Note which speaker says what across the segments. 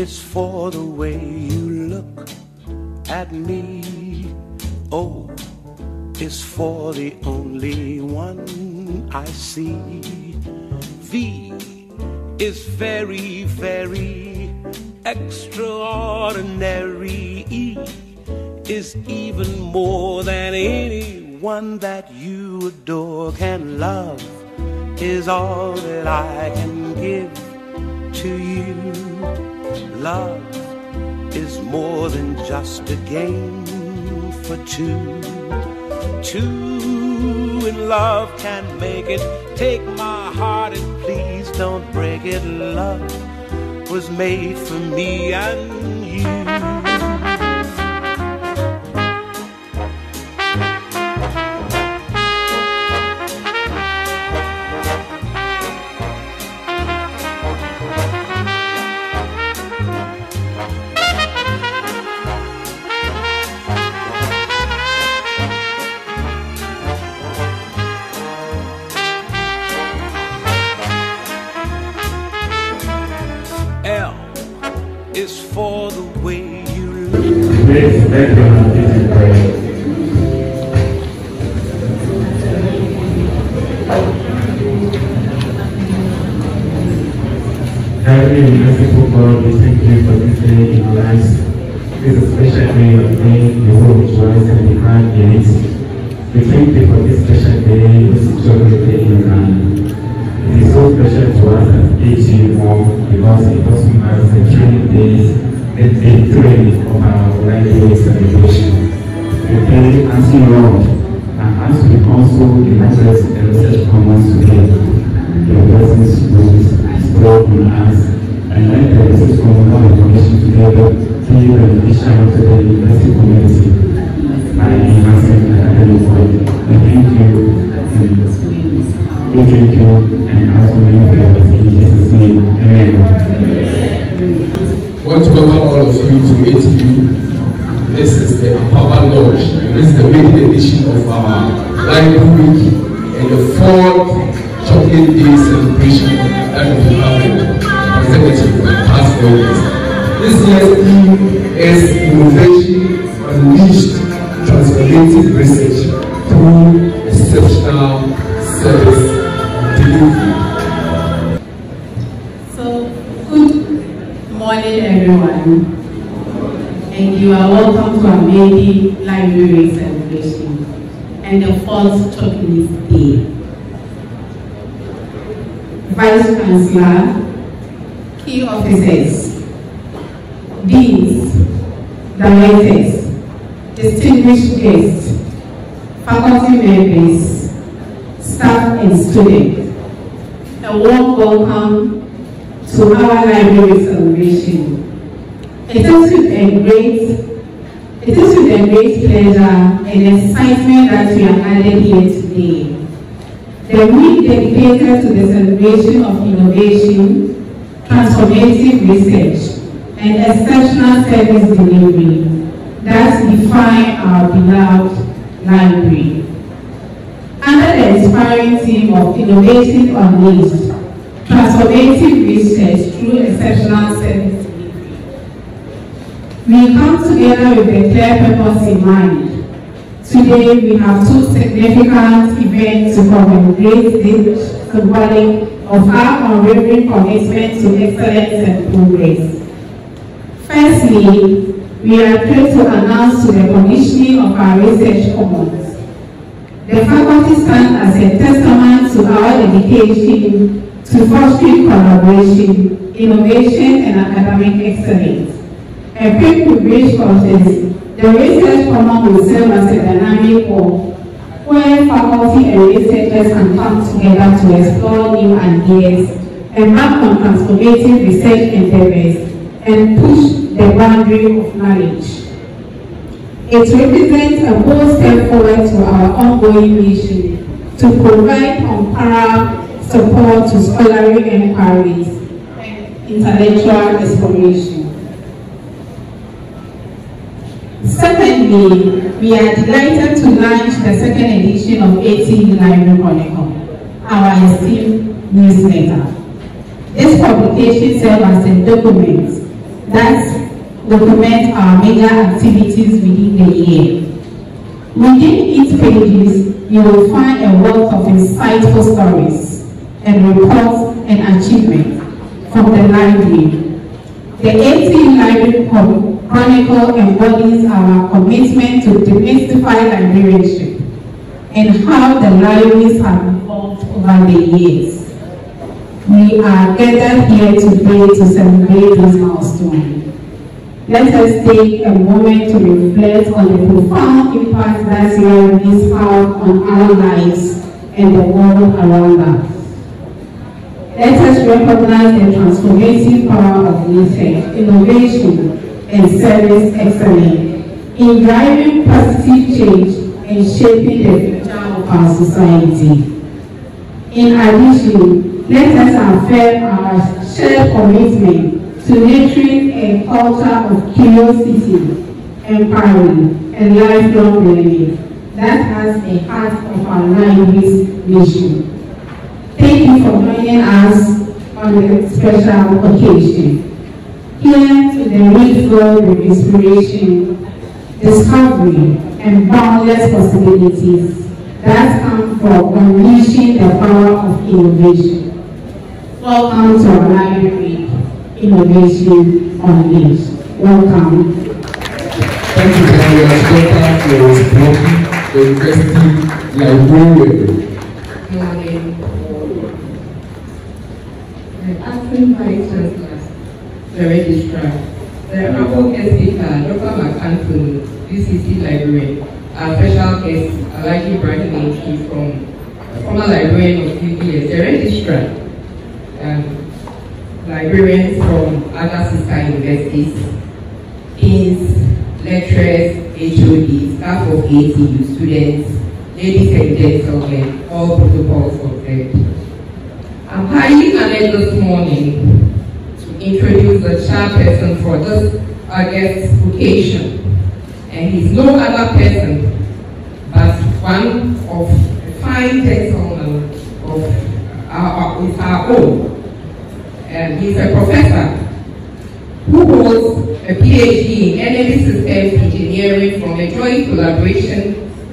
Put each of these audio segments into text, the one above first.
Speaker 1: is for the way you look at me. O is for the only one I see. V is very, very extraordinary. E is even more than anyone that you adore can love, is all that I can give to you. Love is more than just a game for two. Two in love can make it. Take my heart and please don't break it. Love was made for me and you. L is for the way you look.
Speaker 2: Please make your repeated prayer. Heavenly and merciful God, we thank you for this day in our lives. This is a special day of the day we will rejoice and be glad in it. We thank you for this special day, this joyful day in your hand. It is so special to us as ATU because it also marks the training days, the training of our library celebration. We pray, asking Lord, and as we also inaugurate the research commons today, your blessings will be stored on us, and let the research commons have a connection together to the beneficial of the university community by enhancing academic work. We thank you. We thank you and also many prayers in Jesus' name. Amen.
Speaker 3: I want to welcome all of you to ATU. This is the Papa Lodge. This is the maiden edition of our Library Week and the 4th Chocolate Day celebration that we have consecutive for the past 4 years. This year's theme is Innovation Unleashed Transformative Research through Exceptional Service Delivery.
Speaker 4: So, good morning everyone, and you are welcome to our maiden library celebration and the 4th Chocolate Day. Vice Chancellor, key officers, deans, directors, distinguished guests, faculty members, staff and students, a warm welcome to our library celebration. It is with a great pleasure and excitement that we are gathered here today. The week dedicated to the celebration of innovation, transformative research, and exceptional service delivery that define our beloved library. Under the inspiring theme of Innovation Unleashed, Transformative Research through Exceptional Service Delivery, we come together with a clear purpose in mind. Today we have 2 significant events to commemorate this symbolic of our unwavering commitment to excellence and progress. Firstly, we are thrilled to announce to the commissioning of our research commons. The faculty stand as a testament to our dedication to fostering collaboration, innovation, and academic excellence. A pre-privileged context, the research common will serve as a dynamic hub where faculty and researchers can come together to explore new ideas, embark on transformative research endeavors, and push the boundary of knowledge. It represents a bold step forward to our ongoing mission to provide unparalleled support to scholarly inquiries and intellectual exploration. Secondly, we are delighted to launch the 2nd edition of ATU Library Chronicle, our esteemed newsletter. This publication serves as a document that document our major activities within the year. Within its pages, you will find a wealth of insightful stories and reports and achievements from the library. The ATU Library Chronicle embodies our commitment to demystify librarianship and how the libraries have evolved over the years. We are gathered here today to celebrate this milestone. Let us take a moment to reflect on the profound impact that libraries have on our lives and the world around us. Let us recognize the transformative power of research, innovation, and service excellence in driving positive change and shaping the future of our society. In addition, let us affirm our shared commitment to nurturing a culture of curiosity, empowering, and lifelong learning that has the heart of our library's mission. Thank you for joining us on the special occasion. Here to the rich world of inspiration, discovery, and boundless possibilities that come from unleashing the power of innovation. Welcome to our library, Innovation Unleashed. Welcome.
Speaker 3: Thank you very much, Dr. for supporting the university librarian.
Speaker 5: Good morning. The acting Vice Chancellor, the Registrar, the Honorable Guest Speaker, Dr. McAnthony, DCC Librarian, our special guest, Alhaji Ibrahim Enki from former librarian of UBS, the Registrar, librarians from other sister universities, deans, lecturers, HODs, staff of ATU, students, ladies and gentlemen, all protocols observed. I'm highly honored this morning to introduce the chairperson for this August occasion, and he's no other person but one of the fine gentlemen of our own. He's a professor who holds a PhD in Energy Systems Engineering from a joint collaboration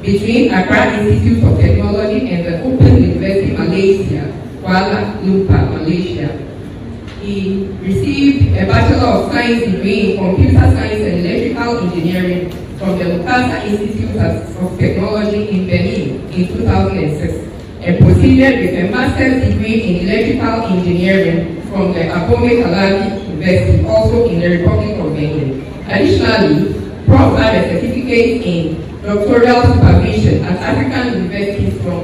Speaker 5: between Accra Institute of Technology and the Open University Malaysia, Kuala Lumpur, Malaysia. He received a Bachelor of Science degree in Computer Science and Electrical Engineering from the Lukasa Institute of Technology in Benin in 2006, and proceeded with a master's degree in Electrical Engineering from the Abome Kalani University, also in the Republic of Benin. Additionally, Prof had a certificate in doctoral supervision at African universities from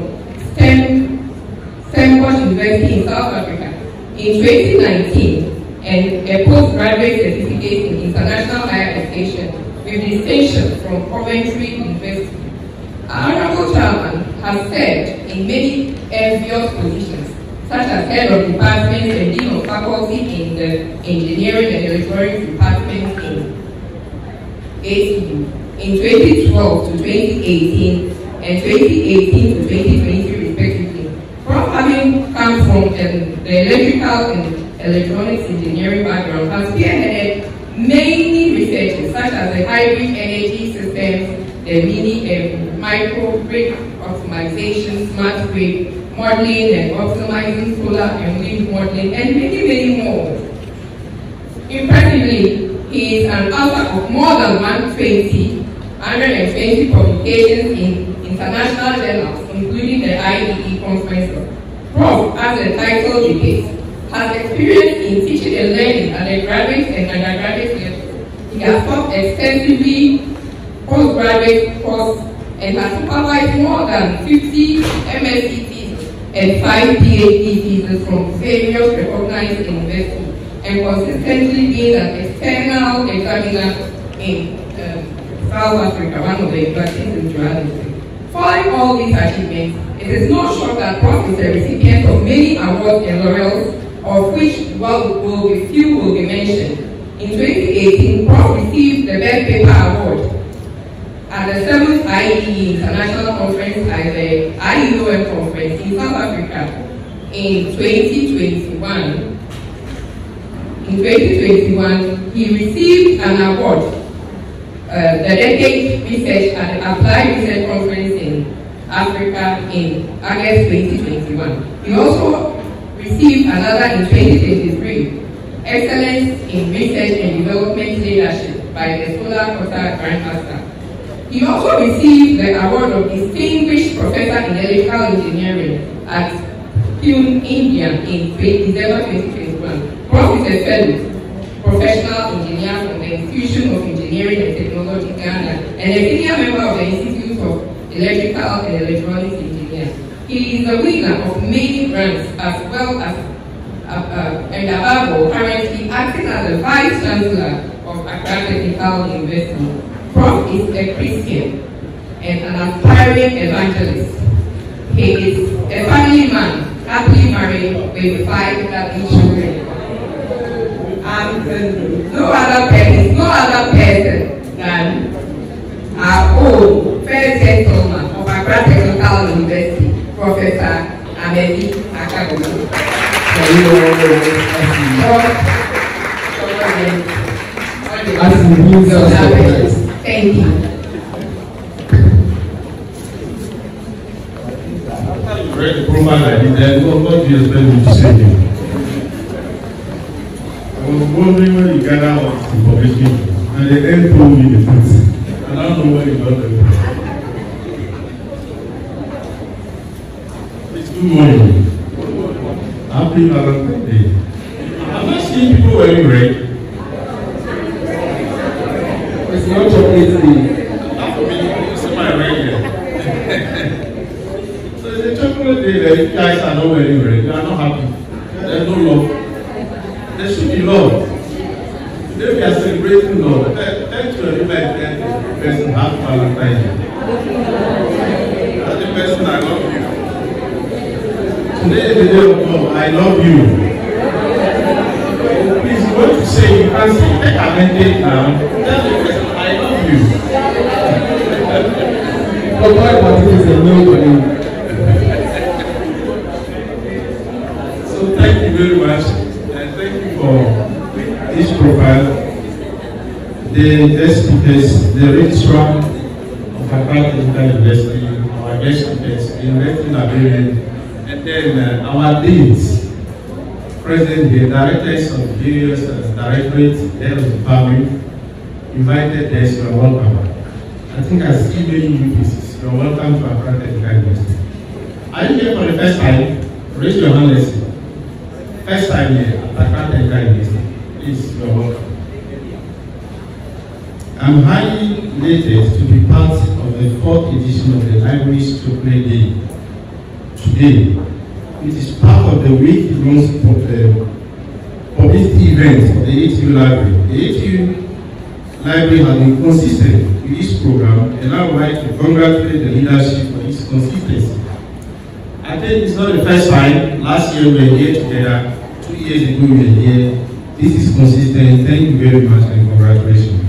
Speaker 5: Stellenbosch University in South Africa in 2019, and a postgraduate certificate in international higher education with distinction from Coventry University. Our Honorable Chairman has served in many envious positions, such as head of department and dean of faculty in the engineering and electronics department in ATU in 2012 to 2018 and 2018 to 2020 respectively. From having come from the electrical and electronics engineering background, has spearheaded many researches such as the hybrid energy systems, the mini and micro grid optimization, smart grid modeling and optimizing solar and wind modeling, and many more. Impressively, he is an author of more than 120 publications in international journals, including the IEE conference. Prof, as the title indicates, has experience in teaching and learning at the graduate and undergraduate level. He has taught extensively postgraduate courses and has supervised more than 50 MSc and 5 PhD theses from various recognized universities, and consistently being an external examiner in South Africa, one of the universities in Johannesburg. Following all these achievements, it is no shock that Prof is a recipient of many awards and laurels, of which few will be mentioned. In 2018, Prof received the Best Paper Award at the 7th IEE International Conference at the IUM Conference in South Africa in 2021. in 2021, he received an award, the Decade Research and Applied Research Conference in Africa in August 2021. He also received another in 2023, Excellence in Research and Development Leadership by the Solar Quarter Grandmaster. He also received the award of Distinguished Professor in Electrical Engineering at Pune, India in December 2021. Prof is a fellow, professional engineer from the Institution of Engineering and Technology, Ghana, and a senior member of the Institute of Electrical and Electronics Engineers. He is the winner of many grants as well as and above all, currently acting as the Vice Chancellor of Accra Technical University. Prof is a Christian and an aspiring evangelist. He is a family man, happily married with 5 lovely children. And no other person than our own first gentleman of Accra Technical University, Professor Amedi Akagogo. Thank you.
Speaker 6: After you read the profile like this, then what do you expect me to say here? I was wondering when you gather all this information and they then told me the truth. And I don't know when you got the truth. It's good morning. Happy Valentine's Day. I'm not seeing people wearing red.
Speaker 3: It's not chocolate day.
Speaker 6: Not for me, you see my red here. So it's a chocolate day that you guys are not wearing red. You are not happy. There's no love. There should be love. Today we are celebrating love. Thank you everybody that person happy Valentine's Day. That's the person I love you. Today is the day of love. I love you. Please, what you say, you can't say, take a mandate now. Tell the person, I love you.
Speaker 3: But why party is a nobody?
Speaker 6: So thank you very much. And thank you for this profile. The guest speakers, the registrar of Accra Technical University, our guest speakers, the investing librarian, and then our deans, present here, directors of various directorates, head of the department, invited guests, you are welcome. I think I see many new faces. You are welcome to Accra Technical University. Are you here for the first time? Raise your hand, let's see. First time here at Accra Technical University. Please, you are welcome. I'm highly elated to be part of the 4th edition of the Libraries Chocolate Day today. It is part of the week-long publicity event of the ATU Library. The ATU Library has been consistent with this program, and I would like to congratulate the leadership for its consistency. I think it's not the first time. Last year we were here together. 2 years ago we were here. This is consistent. Thank you very much and congratulations.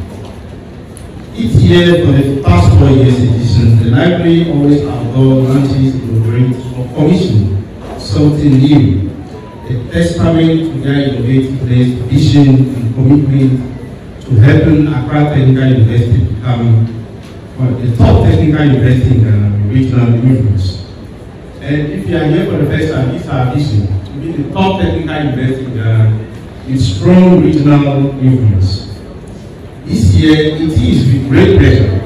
Speaker 6: Each year for the past 4 years edition, the library always outdoor launches, inaugurates, or commission something new, a testament to their innovative vision and commitment to helping Accra Technical University become the top technical university in Ghana, regional influence. And if you are here for the first time, this is our vision, to be the top technical university in Ghana with strong regional influence. This year, it is with great pleasure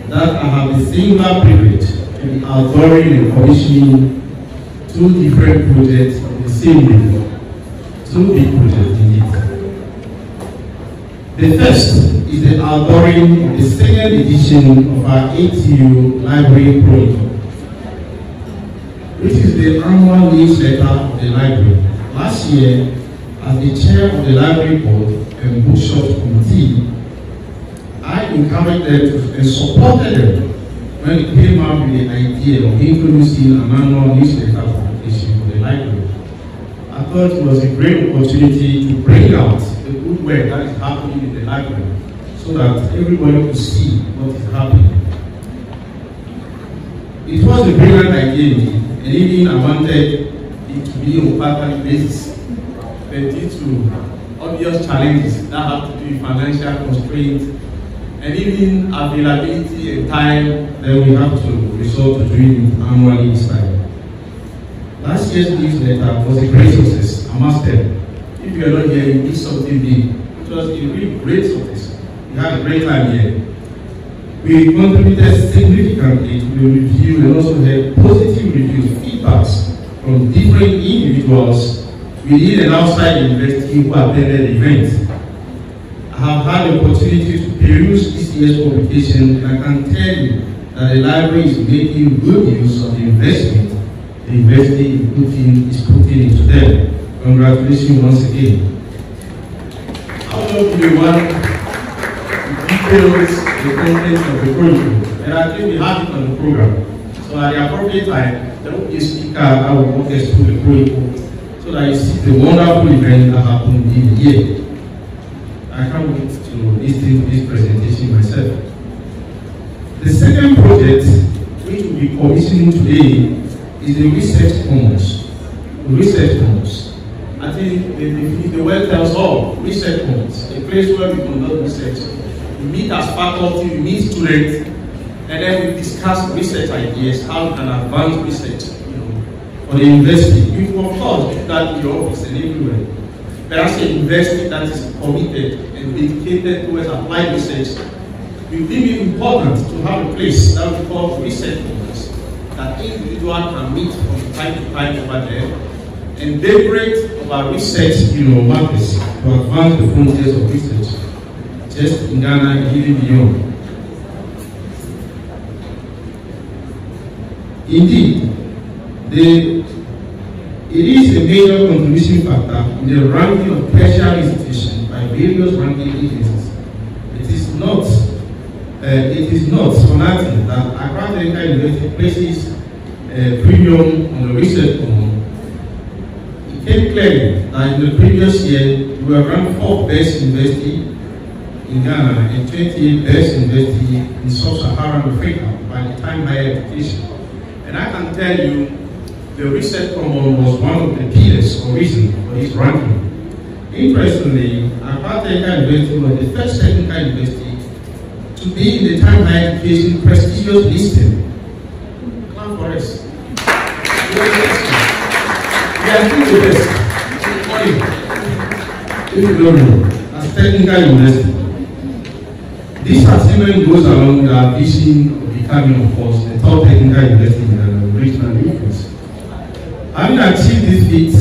Speaker 6: that I have the singular privilege to be outdooring and commissioning 2 different projects of the same level. 2 big projects indeed. The first is the outdooring of the 2nd edition of our ATU Library Chronicle, which is the annual newsletter of the library. Last year, as the chair of the library board and bookshops committee, I encouraged them and supported them when it came up with the idea of introducing an annual newsletter publication for the library. I thought it was a great opportunity to bring out the good work that is happening in the library so that everybody could see what is happening. It was a brilliant idea, and even I wanted it to be on a part-time basis. But due to obvious challenges that have to do with financial constraints and even availability and time, then we have to resort to doing it annually this time. Last year's newsletter was a great success, I must tell you. If you are not here, you did something big. It was a really great success. We had a great time here. We contributed significantly to the review and also had positive reviews, feedbacks from different individuals within and outside the university who attended the event. I have had the opportunity to peruse this year's publication, and I can tell you that the library is making good use of the investment the university is putting into them. Congratulations once again. I will not be the one to details the contents of the curriculum, and I think we have it on the program. So at the appropriate time, there will be a speaker that will walk us through the curriculum so that you see the wonderful event that happened in the year. I can't wait to listen to this presentation myself. The second project which we'll be commissioning today is the research commons. The research commons. I think the word tells all. Research commons, a place where we conduct research. We meet as faculty, we meet students, and then we discuss research ideas, how we can advance research, for the university. We will, of course, do that in your office and everywhere. But as an university that is committed and dedicated towards applied research, we deem it important to have a place that we call research commons, that individuals can meet from time to time over there and deliberate about research, matters to advance the frontiers of research, just in Ghana and even beyond. Indeed, it is a major contribution factor in the ranking of tertiary institutions by various ranking agencies. It is not for nothing that Accra Technical University places a premium on the research common. It came clearly that in the previous year, we were ranked 4th best university in Ghana and 28th best university in Sub-Saharan Africa by the Time Higher Education. And I can tell you, the research common was one of the pillars or reasons for this ranking. Interestingly, Accra Technical University was the first technical university to be in the Time Higher Education prestigious listing. Clap for us. We are still the best. If you don't know, as technical university, this achievement goes along with our vision of becoming, of course, the top technical university in the regional influence. Having achieved this feat,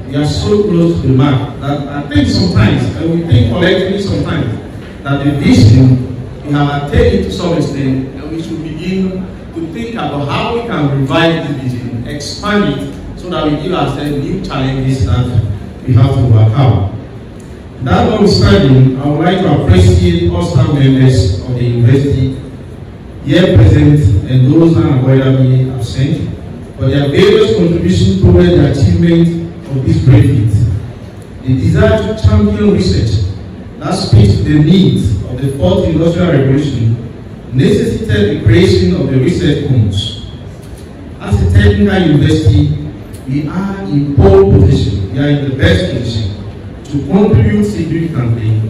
Speaker 6: we are so close to the mark that I think sometimes, and we think collectively sometimes, that the vision we have attained it to some extent, and we should begin to think about how we can revive this vision, expand it, so that we give ourselves new challenges that we have to overcome. That notwithstanding, I would like to appreciate all staff members of the university here present and those unavoidably absent for their various contributions towards the achievement of this great feat. The desire to champion research that speaks to the needs of the 4th Industrial Revolution necessitated the creation of the research commons. As a technical university, we are in pole position, we are in the best position to contribute significantly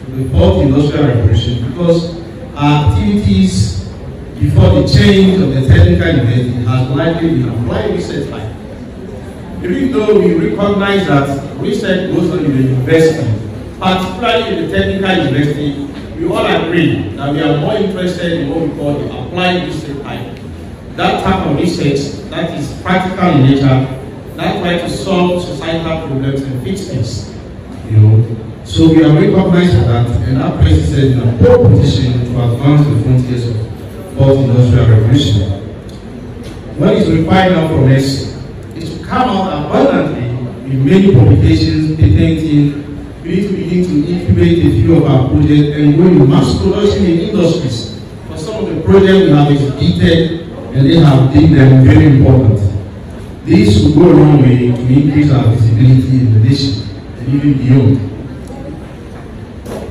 Speaker 6: to the 4th Industrial Revolution because our activities before the change of the technical university has likely been applied research like. Even though we recognize that research goes on in the university, particularly in the technical university, we all agree that we are more interested in what we call the applied research type. That type of research that is practical in nature, that tries to solve societal problems and fix things. So we are recognized for that, and that places us in a pole position to advance the frontiers of 4th Industrial Revolution. What is required now from us is to come out abundantly with many publications, patenting. We need to begin to incubate a few of our projects and go into mass production in industries. For some of the projects we have exhibited, and they have deemed them very important. This will go a long way to increase our visibility in the nation and even beyond.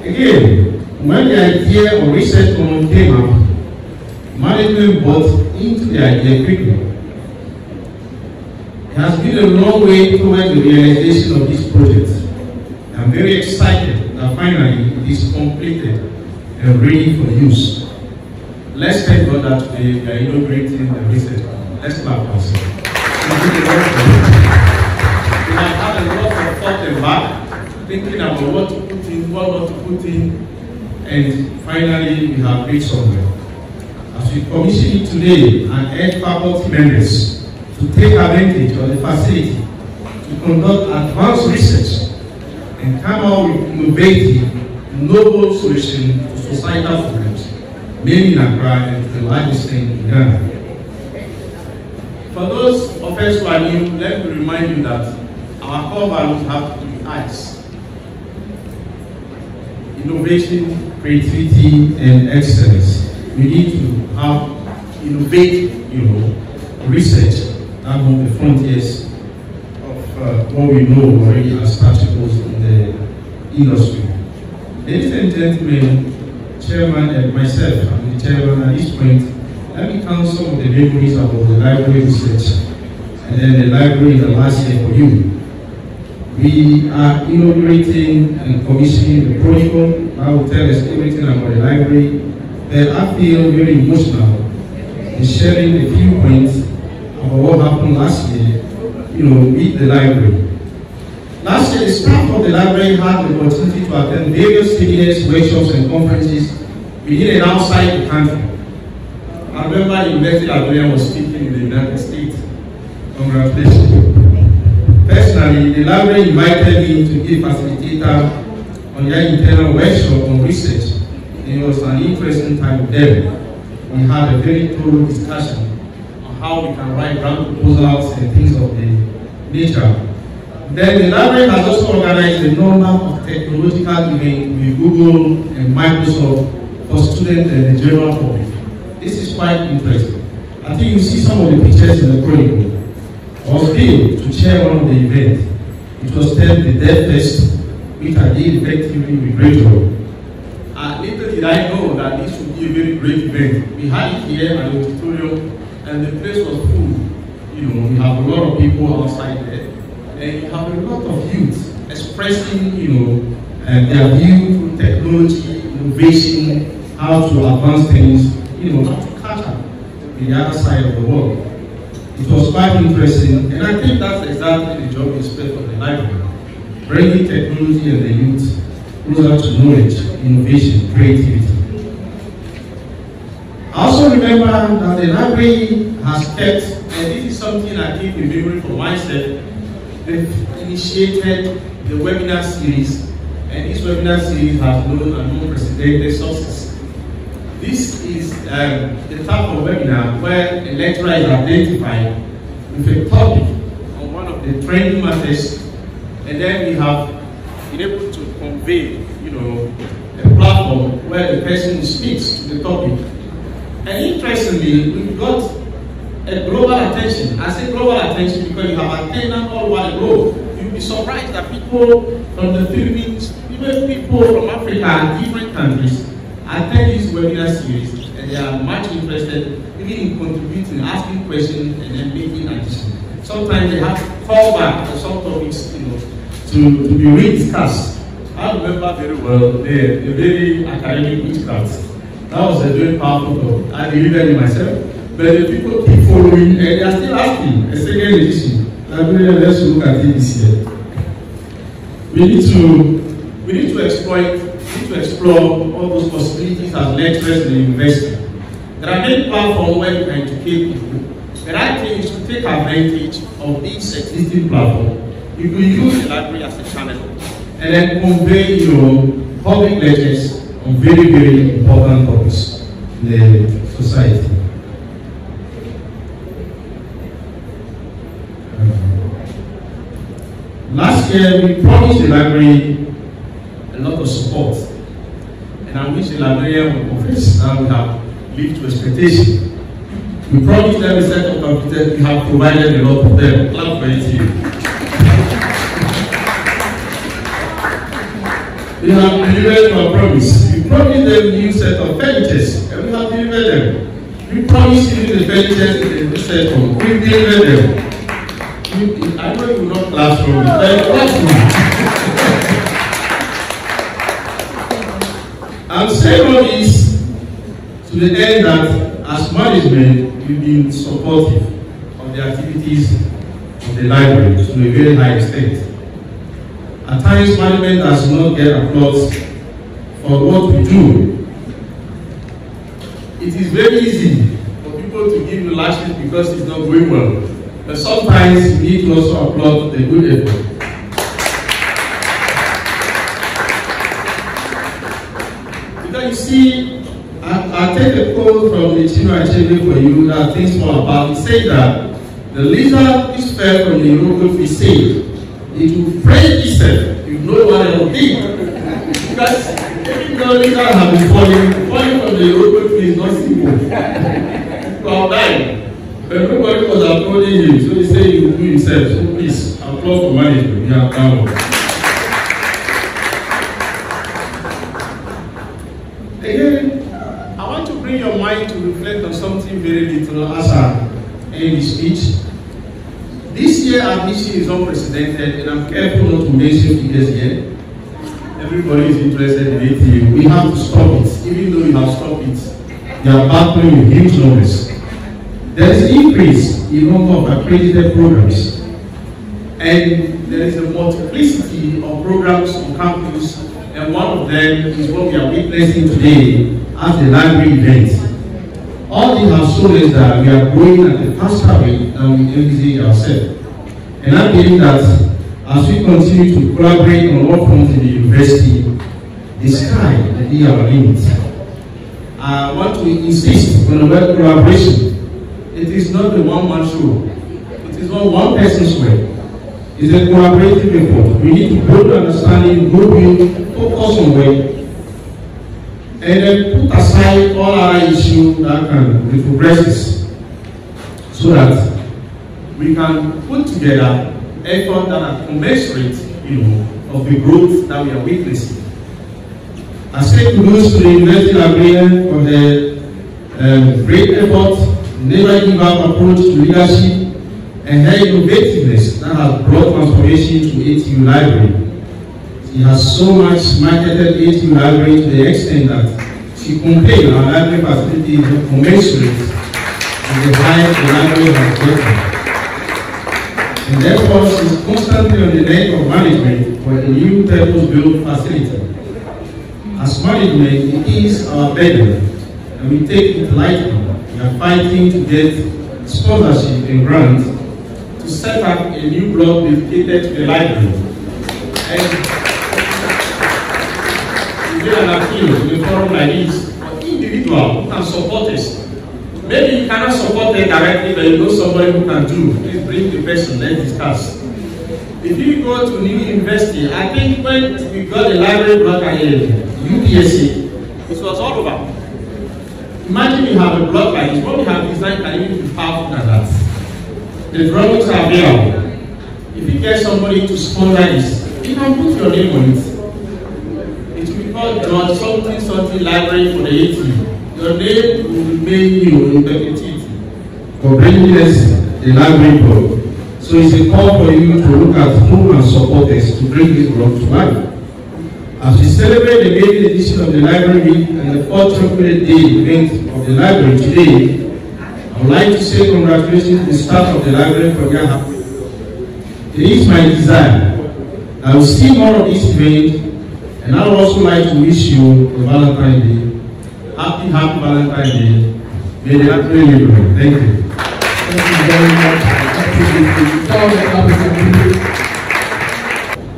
Speaker 6: Again, when the idea of research common came up, management bought into the idea quickly. It has been a long way towards the realization of this project. I'm very excited that finally it is completed and ready for use. Let's thank God that today we are inaugurating the research. Let's clap ourselves. We have had a lot of thought and back, thinking about what to put in, what not to put in, and finally we have reached somewhere. As we commission it today and urge faculty members to take advantage of the facility to conduct advanced research and come out with innovative, novel solutions to societal problems, mainly in Accra and to the largest extent in Ghana. For those of us who are new, let me remind you that our core values have to do with ICE. Innovation, creativity, and excellence. We need to have innovative, research that on the frontiers of what we know already as particles in the industry. Ladies and gentlemen, Chairman and myself, I'm the Chairman at this point, let me count some of the memories about the library research and then the library in the last year for you. We are inaugurating and commissioning the protocol that will tell us everything about the library. But I feel very emotional in sharing a few points about what happened last year, with the library. Last year, the staff of the library had the opportunity to attend various seminars, workshops, and conferences within and outside the country. I remember the University librarian was speaking in the United States. Congratulations. Personally, the library invited me to be a facilitator on their internal workshop on research. It was an interesting time with them. We had a very thorough discussion on how we can write grant proposals and things of the nature. Then the library has also organized a number of technological events with Google and Microsoft for students and the general public. This is quite interesting. I think you see some of the pictures in the chronicle. I was able to chair one of the events. It was termed the Dev Fest, which I did effectively with great joy. Little did I know that this would be a very great event. We had it here at the auditorium, and the place was full. We have a lot of people outside there, and you have a lot of youth expressing, their view through technology, innovation, how to advance things, how to catch up with the other side of the world. It was quite interesting, and I think that's exactly the job we expect from the library, bringing technology and the youth closer to knowledge, innovation, creativity. I also remember that the library has kept, and this is something I keep remembering for myself, they've initiated the webinar series, and this webinar series has known an unprecedented success. This is the type of webinar where a lecturer is identified with a topic on one of the trending matters, and then we have been able to convey, a platform where the person speaks to the topic. And interestingly, we've got a global attention. I say global attention because you have attendance all over the globe. You'll be surprised that people from the Philippines, even people from Africa and different countries attend this webinar series, and they are much interested even in contributing, asking questions, and then making additions. Sometimes they have to call back for some topics, to be rediscussed. I remember very well the very academic witchcraft. That was a very powerful topic. I delivered it myself, but the people keep following, and they are still asking a second edition. Let's look at it this year. We need to explore all those possibilities as lecturers in the university. There are many platforms where you can educate people. But I think you should take advantage of this existing platform. You can use the library as a channel and then convey your public lectures on very, very important topics in the society. Last year, we promised the library a lot of support, and I wish the librarian would confess that we have lived to expectation. We promised them a set of computers, we have provided a lot of them. Clap for it here. We have delivered our promise. We promised them a new set of furnitures, and we have delivered them. We promised you the furnitures in the set of, we delivered them. I know you will not clap for me, but clap for me. I'm saying all this to the end that as management, we've been supportive of the activities of the library to a very high extent. At times, management does not get applause for what we do. It is very easy for people to give you lashes because it's not going well. But sometimes you need to also applaud the good effort. Because you see, I'll take a quote from the Chinua Achebe for you that things fall about. He said that the lizard which fell from the European fish said, it will praise itself if no one else did. Because even though lizard have been falling from the European fish is not simple. People are dying. But nobody was applauding him, so he said he will do himself. So please, applaud for management. We have power. Again, I want to bring your mind to reflect on something very little as I end the speech. This year admission is unprecedented, and I'm careful not to mention figures here. Everybody is interested in ATU. We have to stop it. Even though we have stopped it, they are battling with huge numbers. There is an increase in number of accredited programs, and there is a multiplicity of programs on campus, and one of them is what we are witnessing today at the library event. All these have shown us that we are growing at a faster rate than we envisage ourselves. And I believe that as we continue to collaborate on all fronts in the university, the sky will be our limit. I want to insist on a well collaboration. It is not a one-man show. It is not one person's work. It's a collaborative effort. We need to build understanding, build, focus on work, and then put aside all other issues that can be progresses, so that we can put together efforts that are commensurate, of the growth that we are witnessing. I say kudos to the University Librarian for the great effort, never give up approach to leadership, and her innovativeness that has brought transformation to ATU Library. She has so much marketed ATU Library to the extent that she complained our library facility is not commensurate with the height the library has gotten. And therefore, she is constantly on the neck of management for a new purpose-built facility. As management, it is our burden, and we take it lightly. We are fighting to get sponsorship and grants to set up a new block dedicated to the library. And we do an appeal to the forum like this for individuals who can support us. Maybe you cannot support them directly, but you know somebody who can do. Please bring the person, let's discuss. If you go to New University, I think when we got the library block at UPSC, it was all over. Imagine you have a block like this. What we have designed can even be powerful than that. The drawings are available. If you get somebody to sponsor this, you can put your name on it. It will be called George something library for the ATU. Your name will remain you in perpetuity for bringing us the library board. So it's a call for you to look at who can support us to bring this block to life. As we celebrate the maiden edition of the library week and the 4th chocolate day event of the library today, I would like to say congratulations to the staff of the library for their hard work. It is my desire that we see more of this event, and I would also like to wish you a Valentine's Day. Happy Valentine's Day. May the library live. Thank you.
Speaker 3: Thank you very much.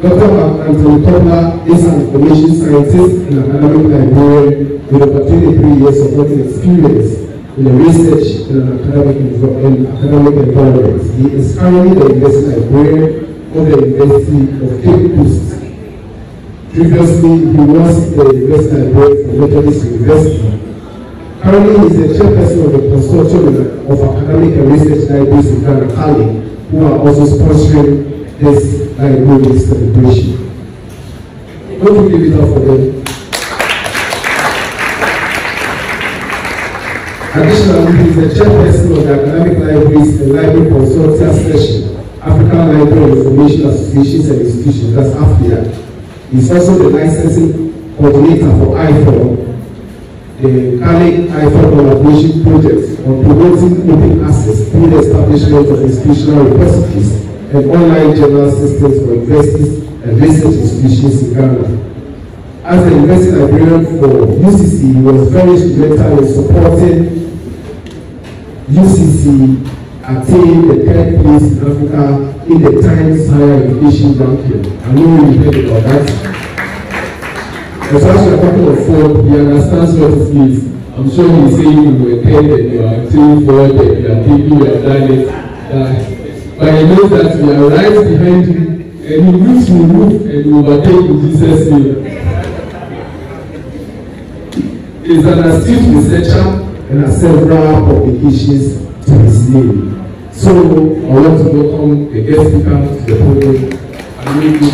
Speaker 3: Dr. Anthony Topla is an information scientist and academic librarian with over 23 years of working experience in the research and academic environment. He is currently the university librarian of the University of Cape Coast. Previously, he was the university librarian for Methodist University. Currently, he is the chairperson of the consortium of academic and research libraries in Ghana, Cali, who are also sponsoring this library celebration. Don't you give it up for them? Additionally, he is the chairperson of the Academic Libraries and Library Consortia Session, African Library Information Associations and Institutions, that's AFLIA. He is also the licensing coordinator for IFOR, the Kali IFA collaboration project on promoting open access through the establishment of institutional repositories and online journal systems for universities and research institutions in Ghana. As the university librarian for UCC, he was very instrumental in supporting UCC attain the 3rd place in Africa in the Times Higher Education ranking. I know you heard about that. And so as we are talking of fraud, he understands what it means. I'm sure he's saying you were 10 and you are actually fraud and you are thinking you have done it. But he knows that we are right behind him and he moves to move and will overtake in Jesus' name. He is an astute researcher and has several publications to his name. So I want to welcome the guest speaker to the podium and make it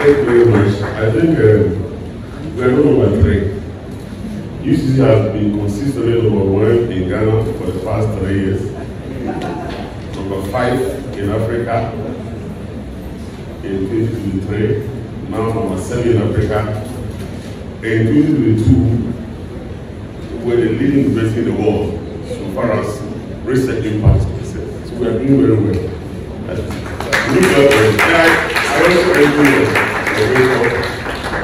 Speaker 7: Thank you very much. I think we are number 3. UCC has been consistently number 1 in Ghana for the past 3 years. Number 5 in Africa in 2023. Now number 7 in Africa. In 2022, we're the leading university in the world so far as research impact is concerned. So we are doing very well. I also agree. I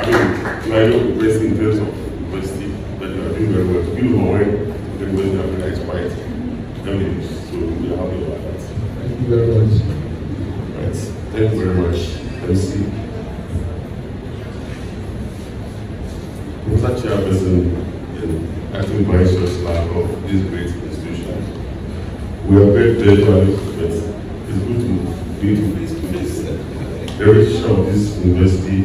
Speaker 7: mean, you are not the best in terms of university, but you are doing very well. You know when the university of Africa is quite early, so we are happy about that.
Speaker 3: Thank you very much.
Speaker 7: Right. Thank you very much. Let's see. Professor Chairperson and acting Vice Chancellor of this great institution, we are very grateful, but it's good to be to this the registrar of this university,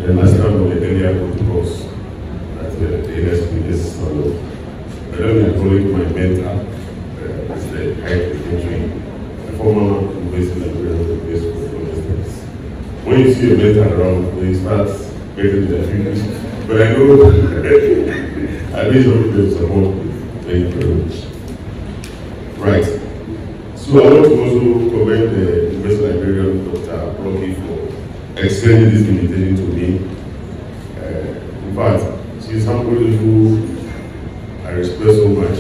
Speaker 7: and last time on the earlier protocols that the NSP is followed. But let me acknowledge my mentor, the high secretary, the former university librarian of the place for universities. When you see a mentor around, when you start getting the figures, but I know at least all of them support me. Thank you very much. Right. So I want to also commend the University Librarian, Dr. Rocky, for extending this invitation to me. In fact, she's somebody who I respect so much.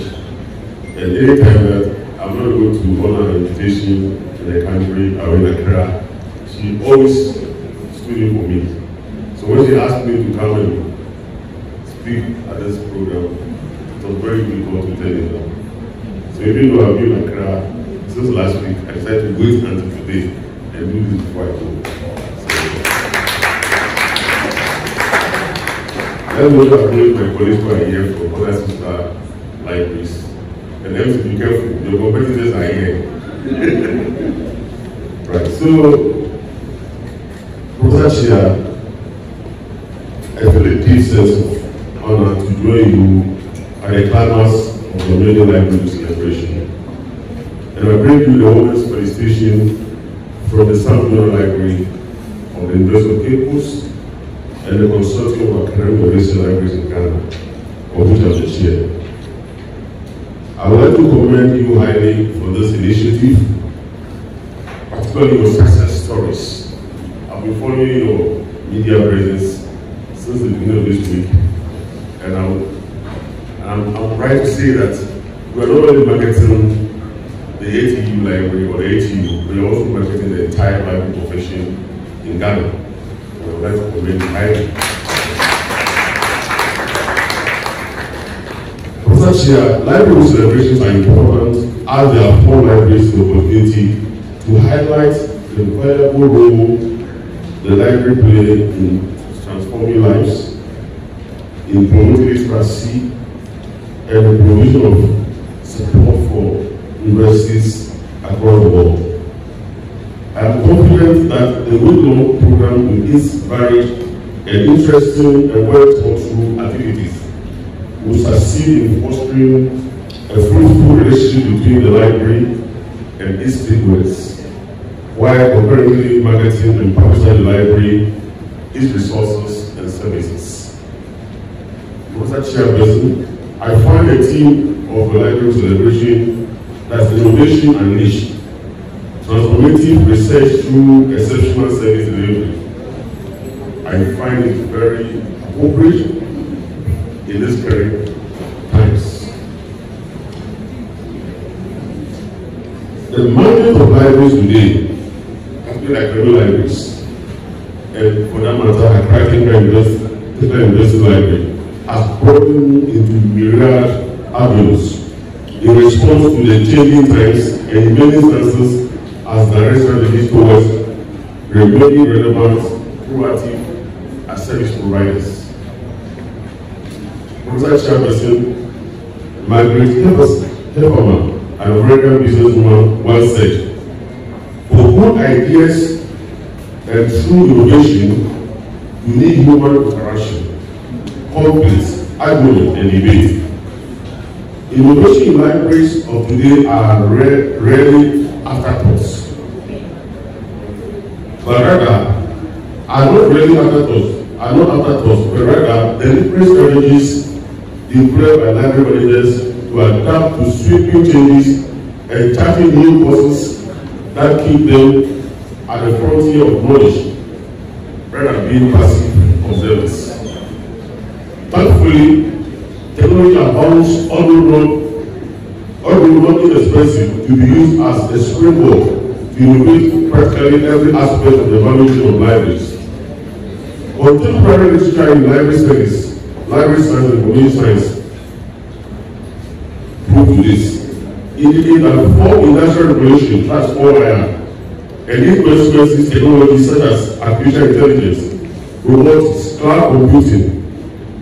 Speaker 7: And any time that I'm not going to honor an invitation in the country or in Accra, she always stood in for me. So when she asked me to come and speak at this program, it was very difficult to tell you. So even though I've been in Accra since last week, I decided to wait until today and do this before I go. Let me acknowledge my colleagues who are here from other sister libraries. And they have to be careful, your competitors are here. Right, so, Professor Chia, I feel a deep sense of honor to join you at the climax of the Millennium Library celebration. And I bring you the warmest felicitation from the South Middle Library of the University of Cape Coast and the Consortium of Academic University Libraries in Ghana, of which I'm the chair. I would like to commend you highly for this initiative, particularly your success stories. I've been following your media presence since the beginning of this week, and I'm right to say that we are not only marketing the ATU library or the ATU, we are also marketing the entire library profession in Ghana. I would like to commend you highly. Professor Chia, library celebrations are important as they afford libraries the opportunity to highlight the valuable role the library plays in transforming lives, in promoting literacy, and the provision of support for universities across the world. I am confident that the Week-long program with its varied and interesting and well-thought-through activities will succeed in fostering a fruitful relationship between the library and its stakeholders, while concurrently marketing and publishing the library, its resources and services. Professor Chairperson, I find the theme of the library celebration that's innovation unleashed, transformative research through exceptional service delivery. I find it very appropriate in this current times. The mandate of libraries today has been like real libraries, and for that matter, Accra University Library has broadened into myriad avenues in response to the changing times, and in many instances as direction leads towards remaining relevant, proactive as service providers. Professor Chairperson Margaret Hefferman, an American businesswoman, once said, "For good ideas and true innovation, you need human interaction, conflict, argument, and debate. Innovation in libraries of today are rarely afterthoughts, but rather are not afterthoughts, but rather deliberate strategies employed by library managers to adapt to sweeping changes and charting new courses that keep them at the frontier of knowledge, rather than being passive observers. Thankfully, technology abounds although not inexpensive to be used as a springboard to innovate practically every aspect of the value of libraries. Contemporary literature in library studies, library science and community science prove to this, indicate that before industrial revolution transformed iron and influences technologies such as artificial intelligence, robotics, cloud computing,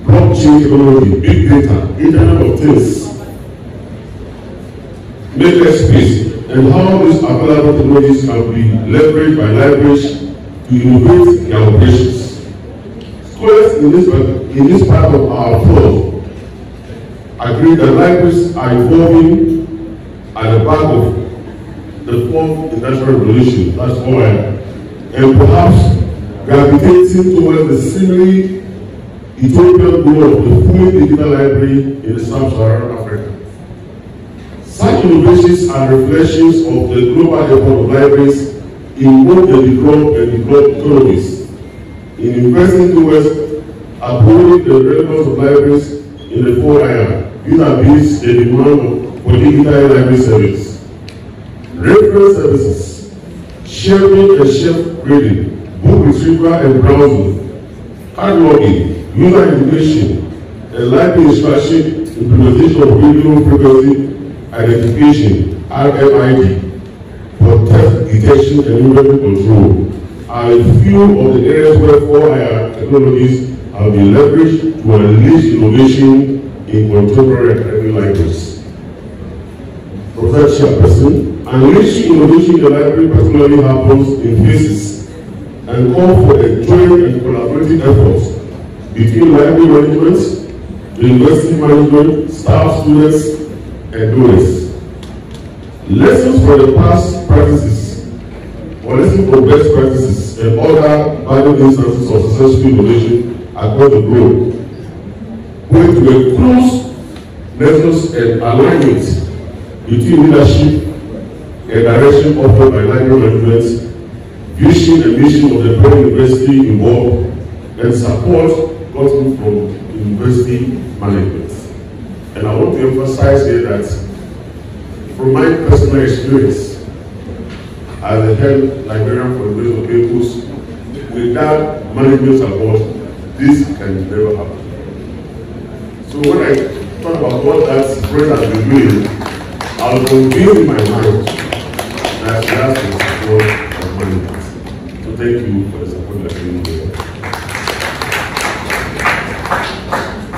Speaker 7: blockchain technology, big data, Internet of Things, makerspace, and how these available technologies can be leveraged by libraries to innovate their operations. Scholars in this part of our world agree that libraries are evolving at the back of the fourth industrial revolution, that's oil, and perhaps gravitating towards the seemingly utopian goal of the fully digital library in the sub-Saharan Africa. Such innovations are reflections of the global effort of libraries in both the developed and developed economies, in investing towards upholding the relevance of libraries in the 4IR, vis-a-vis the demand for digital library service. Reference services, sharing and shelf grading, book retrieval and browsing, cataloging, user education, and library instruction, implementation of radio frequency identification, RFID, for theft detection and inventory control, are a few of the areas where 4IR technologies have been leveraged to unleash innovation in contemporary academic libraries. Professor Chairperson, unleashing innovation in the library particularly happens in phases and call for a joint and collaborative effort between library management, university management, staff, students, and donors. Lessons from the past practices, or lessons from best practices and other valuable instances of successful innovation across the globe, going to a close nexus and alignment between leadership and direction offered by library management, vision and mission of the parent university involved, and support gotten from university management. And I want to emphasize here that from my personal experience as a head librarian for the Base of Peoples, without management support, this can never happen. So when I talk about what that friend has been doing, I was convinced in my mind that she has the support of management. So thank you for the support that you're doing.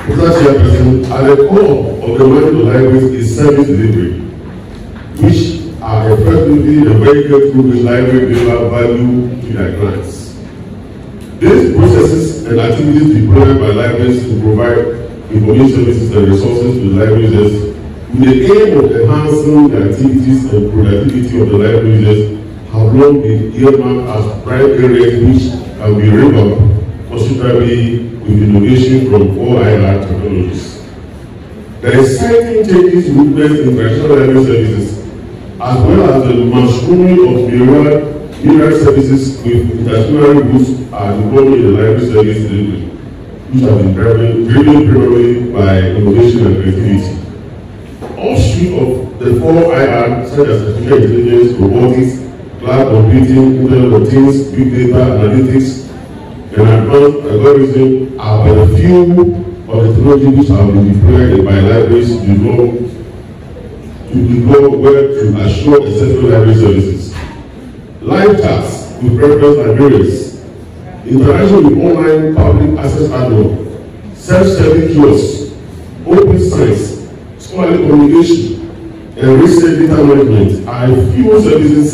Speaker 7: Mr. Chairperson, at the core of the mandate of libraries is service delivery, which are effectively the vehicle through which library deliver value to their clients. These processes and activities deployed by libraries to provide information services and resources to the library users with the aim of enhancing the activities and productivity of the library users have long been earmarked as prime areas which can be revamped considerably with innovation from 4IR technologies. The exciting changes witnessed in traditional library services as well as the machinery of myriad services with interdisciplinary groups are deployed in the library service delivery, which have been driven primarily by innovation and creativity. Offshoot of the 4 IR, such as artificial intelligence, robotics, cloud computing, Internet of Things, big data, analytics, and advanced algorithms are but a few of the technologies which have been deployed by libraries to develop web to assure accessible library services. Live chats with reference librarians, interaction with online public access hardware, self-serving kiosks, open science, scholarly communication, and research data management are a few services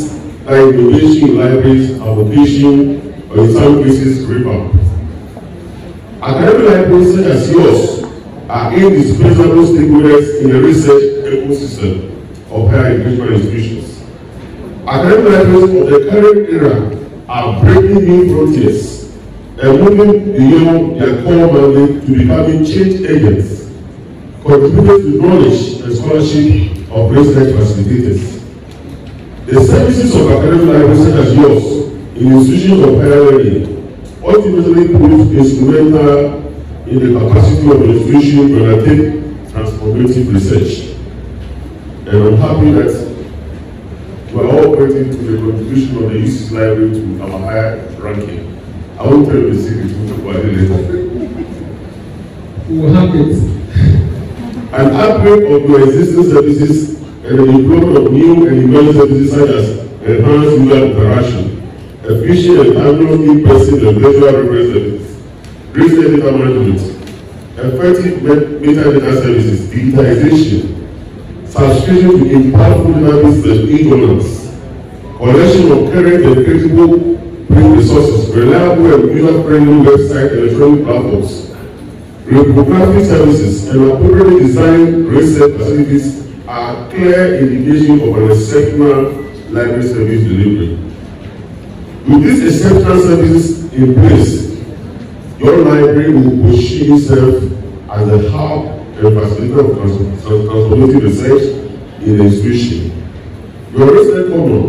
Speaker 7: that innovation in libraries, avocation, or in some cases, revamp. Academic libraries such as yours are indispensable stakeholders in the research ecosystem of higher educational institutions. Academic libraries of the current era are breaking new frontiers and moving beyond their core mandate to becoming change agents, contributing to knowledge and scholarship of research facilitators. The services of academic libraries such as yours in institutions of higher learning ultimately prove instrumental in the capacity of the institution to undertake transformative research. And I'm happy that we are all grateful to the contribution of the UC's library to our higher ranking. I won't tell you the secret, we'll later.
Speaker 3: We will have it.
Speaker 7: An upgrade of your existing services and the deployment of new and emerging services such as enhanced user interaction, efficient and timely in-person and virtual reference services, research data management, effective metadata services, digitization, subscription to impactful databases and e-governance, collection of current and critical print resources, reliable and user-friendly website and electronic platforms, reprographic services, and appropriately designed research facilities are clear indication of an exceptional library service delivery. With these exceptional services in place, your library will position itself as a hub and facilitator of transformative research in the institution. Your research common,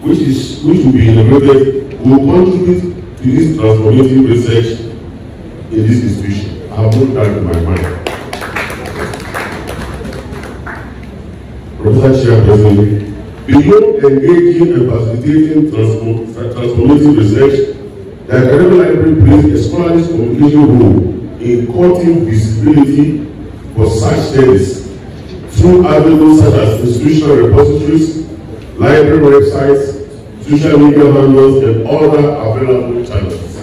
Speaker 7: which will be inaugurated, will contribute to this transformative research in this institution. I have no doubt in my mind. Professor Chairperson, beyond engaging and facilitating transformative research, the academic library plays a scholarly communication role in courting visibility for such studies through avenues such as institutional repositories, library websites, social media handles, and other available channels.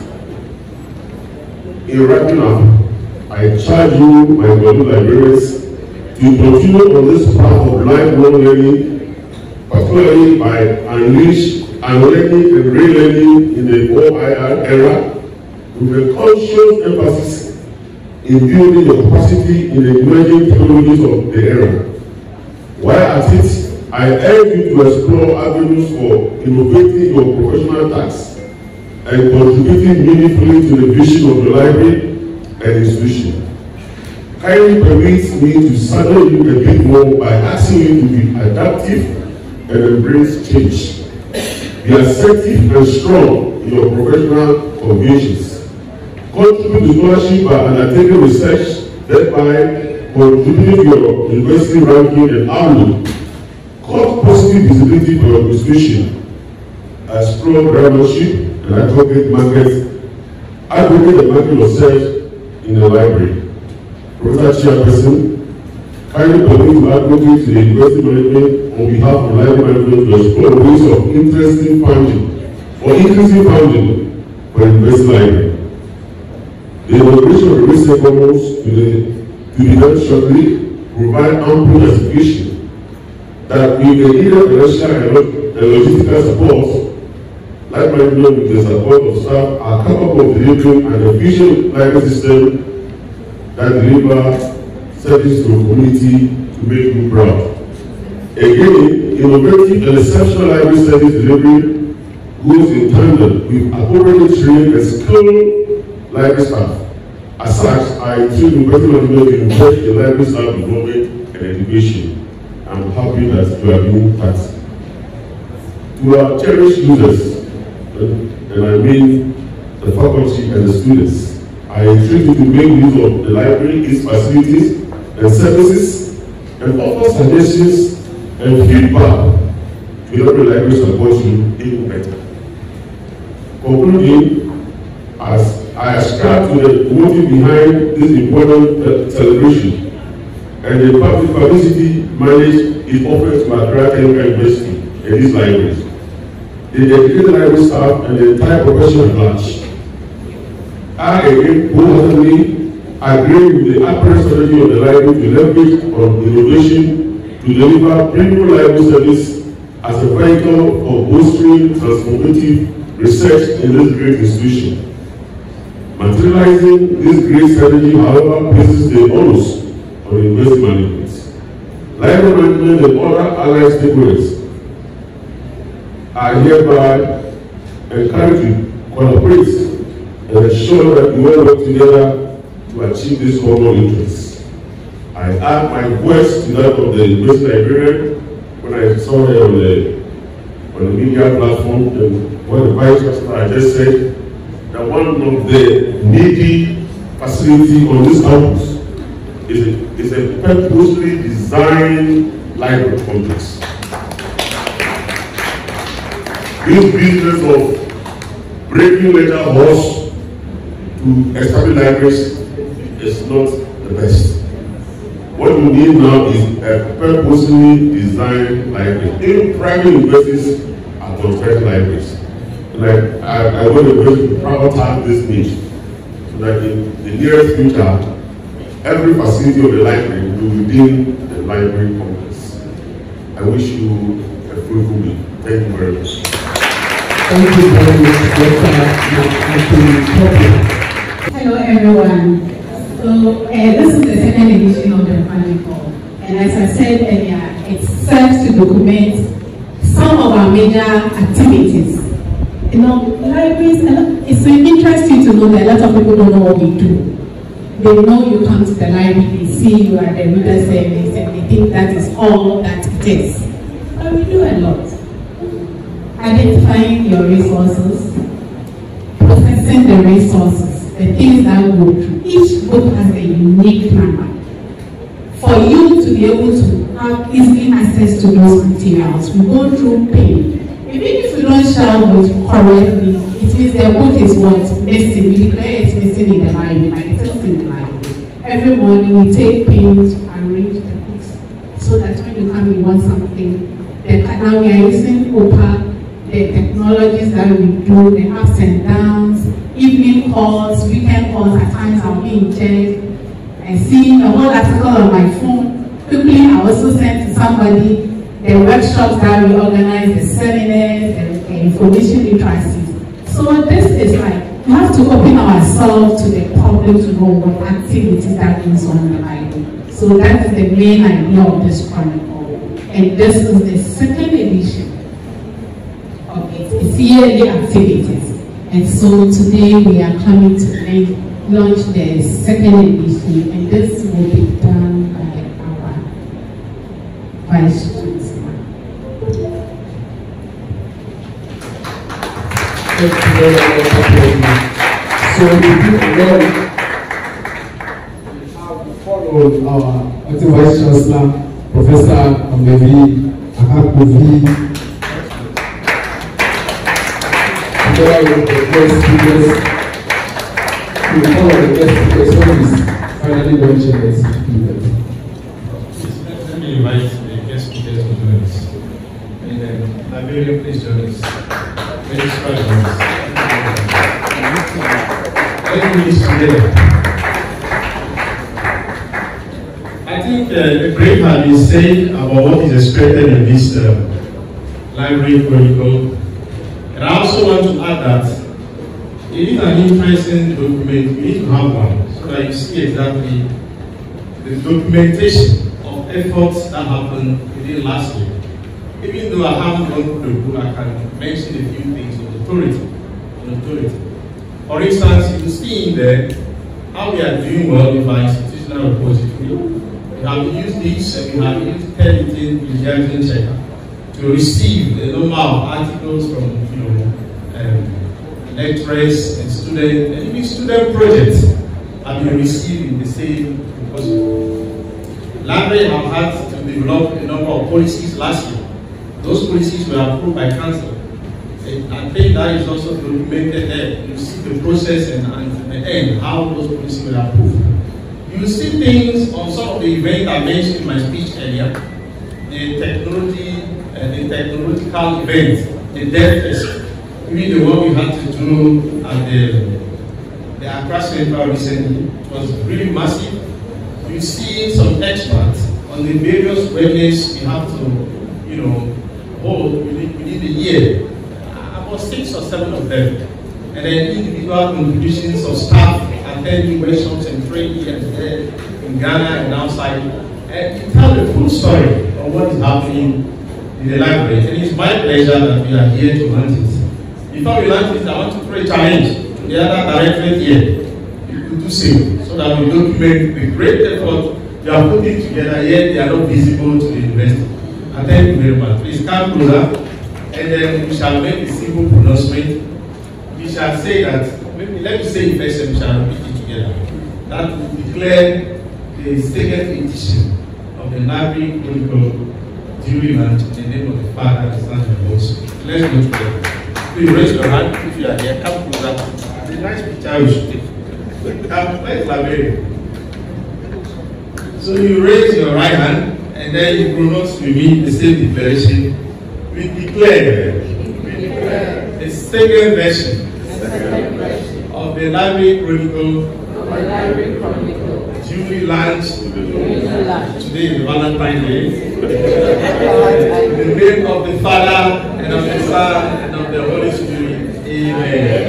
Speaker 7: In wrapping up, I charge you, my fellow librarians, to continue on this path of lifelong learning, particularly by unlearning and relearning in the OIR era, with a conscious emphasis in building your capacity in the emerging technologies of the era. While at it, I urge you to explore avenues for innovating your professional tasks and contributing meaningfully to the vision of the library and institution. Kindly permit me to saddle you a bit more by asking you to be adaptive and embrace change. Be assertive and strong in your professional convictions. Contribute to scholarship by undertaking research, thereby contributing to your university ranking and outlook. Cause positive visibility for your institution. Explore graduateship and advocate the market yourself in the library. Professor Chairperson, kindly permit to advocate to the university management on behalf of the library management to explore ways of increasing funding for the university library. The inauguration of the research commons to be done shortly provide ample justification that with the needed financial and logistical support, library management with the support of staff are capable of delivering an efficient library system that deliver service to the community to make you proud. Again, innovative and exceptional library service delivery goes in tandem with appropriately trained and skilled library staff. As such, I entreat the university management to invest in library staff development and education. I'm happy that you are doing that. To our cherished users, and I mean the faculty and the students, I entreat you to make use of the library, its facilities and services, and offer suggestions and feedback to help the library support you even better. Concluding, as I ascribe to the motive behind this important celebration and the public publicity managed is offered to Accra Technical University and these libraries, the dedicated library staff and the entire profession at large. I again wholeheartedly agree with the apparent strategy of the library to leverage on innovation to deliver premium library service as a vehicle for bolstering transformative research in this great institution. Materializing this great strategy, however, places the onus on university management. Library management and other allied stakeholders are hereby encouraged to collaborate and ensure that we all work together to achieve this common interest. I add my voice to that of the university librarian when I saw her on the media platform, and what the vice chancellor just said, that one of the needy facility on this campus is a purposely designed library complex. This business of breaking letter horse to establish libraries is not the best. What we need now is a purposely designed library. In private universities are constructed libraries. Like I want to prioritize this need so that in the nearest future, every facility of the library will be within the library complex. I wish you a fruitful week. Thank you very much.
Speaker 4: Thank you very much, Dr. Hello everyone. So this is the second edition of the Chronicle, and as I said earlier, it serves to document some of our major activities. You know, libraries, it's interesting to know that a lot of people don't know what we do. They know you come to the library, they see you at the reader service, and they think that is all that it is. But we do a lot. Identifying your resources, processing the resources, the things that we go through. Each book has a unique number. For you to be able to have easy access to those materials, we go through pain. Even if you don't shelve it correctly, it means the book is what's missing. We declare it's missing in the library, like it is in the library. Every morning we take pains to arrange the books so that when you come, you want something. Now we are using OPA, the technologies that we do, the ups and downs, evening calls, weekend calls. At times I'll be in church and seeing the whole article on my phone. Quickly, I also send to somebody the workshops that we organize, the seminars, the information literacy. So this is like, we have to open ourselves to the public to know what activities that goes on in the library. So that is the main idea of this chronicle. And this is the second edition of its yearly activities. And so today we are coming to launch the second edition, and this will be done by our Vice Chancellor.
Speaker 3: Thank you very much. So we followed our Vice Chancellor, Professor Amevi Akakovi, together with the guest speakers. We follow the guest speakers who is finally launching this event.
Speaker 6: Let me invite the guest speakers to join us. And Liberia, please join us. Please join us. Let me together. I think a great has been said about what is expected in this library chronicle. And I also want to add that it is an interesting document. We need to have one so that you see exactly the documentation of efforts that happened within last year. Even though I haven't gone through the book, I can mention a few things on authority. For instance, you see in there how we are doing well with our institutional repository. We have used this, we have used 10 plagiarism checker to receive a number of articles from lecturers and students, and even student projects have been received in the same repository. Library have had to develop a number of policies last year. Those policies were approved by council. And I think that is also documented there. You see the process and the end, how those policies were approved. You see things on some of the events I mentioned in my speech earlier. The technological events, the dev fest, even the one we had to do at the Accra Center recently was really massive. You see some experts on the various webinars we have to, hold within a year. About 6 or 7 of them. And then individual contributions of staff attending workshops and training here and there in Ghana and outside. And you tell the full story of what is happening in the library. And it's my pleasure that we are here to launch it. Before we launch it, I want to throw a challenge to the other directorate here. You could do so that we document the great effort they are putting together, yet they are not visible to the university. And thank you very much. Please come closer, and then we shall make a simple pronouncement. We shall say that, maybe let me say it first and we shall repeat it together. That we declare the second edition of the Library Chronicle duly launched in the name of the Father, the Son, and the Holy Spirit. Let's go together. Please raise your hand if you are here. Come closer. The nice picture you should take. Come, let's librarian. So you raise your right hand and then you pronounce with me the same declaration. We declare the second version of the Library Chronicle duly launched today is Valentine's Day. In the name of the Father and of the Son and of the Holy Spirit. Amen.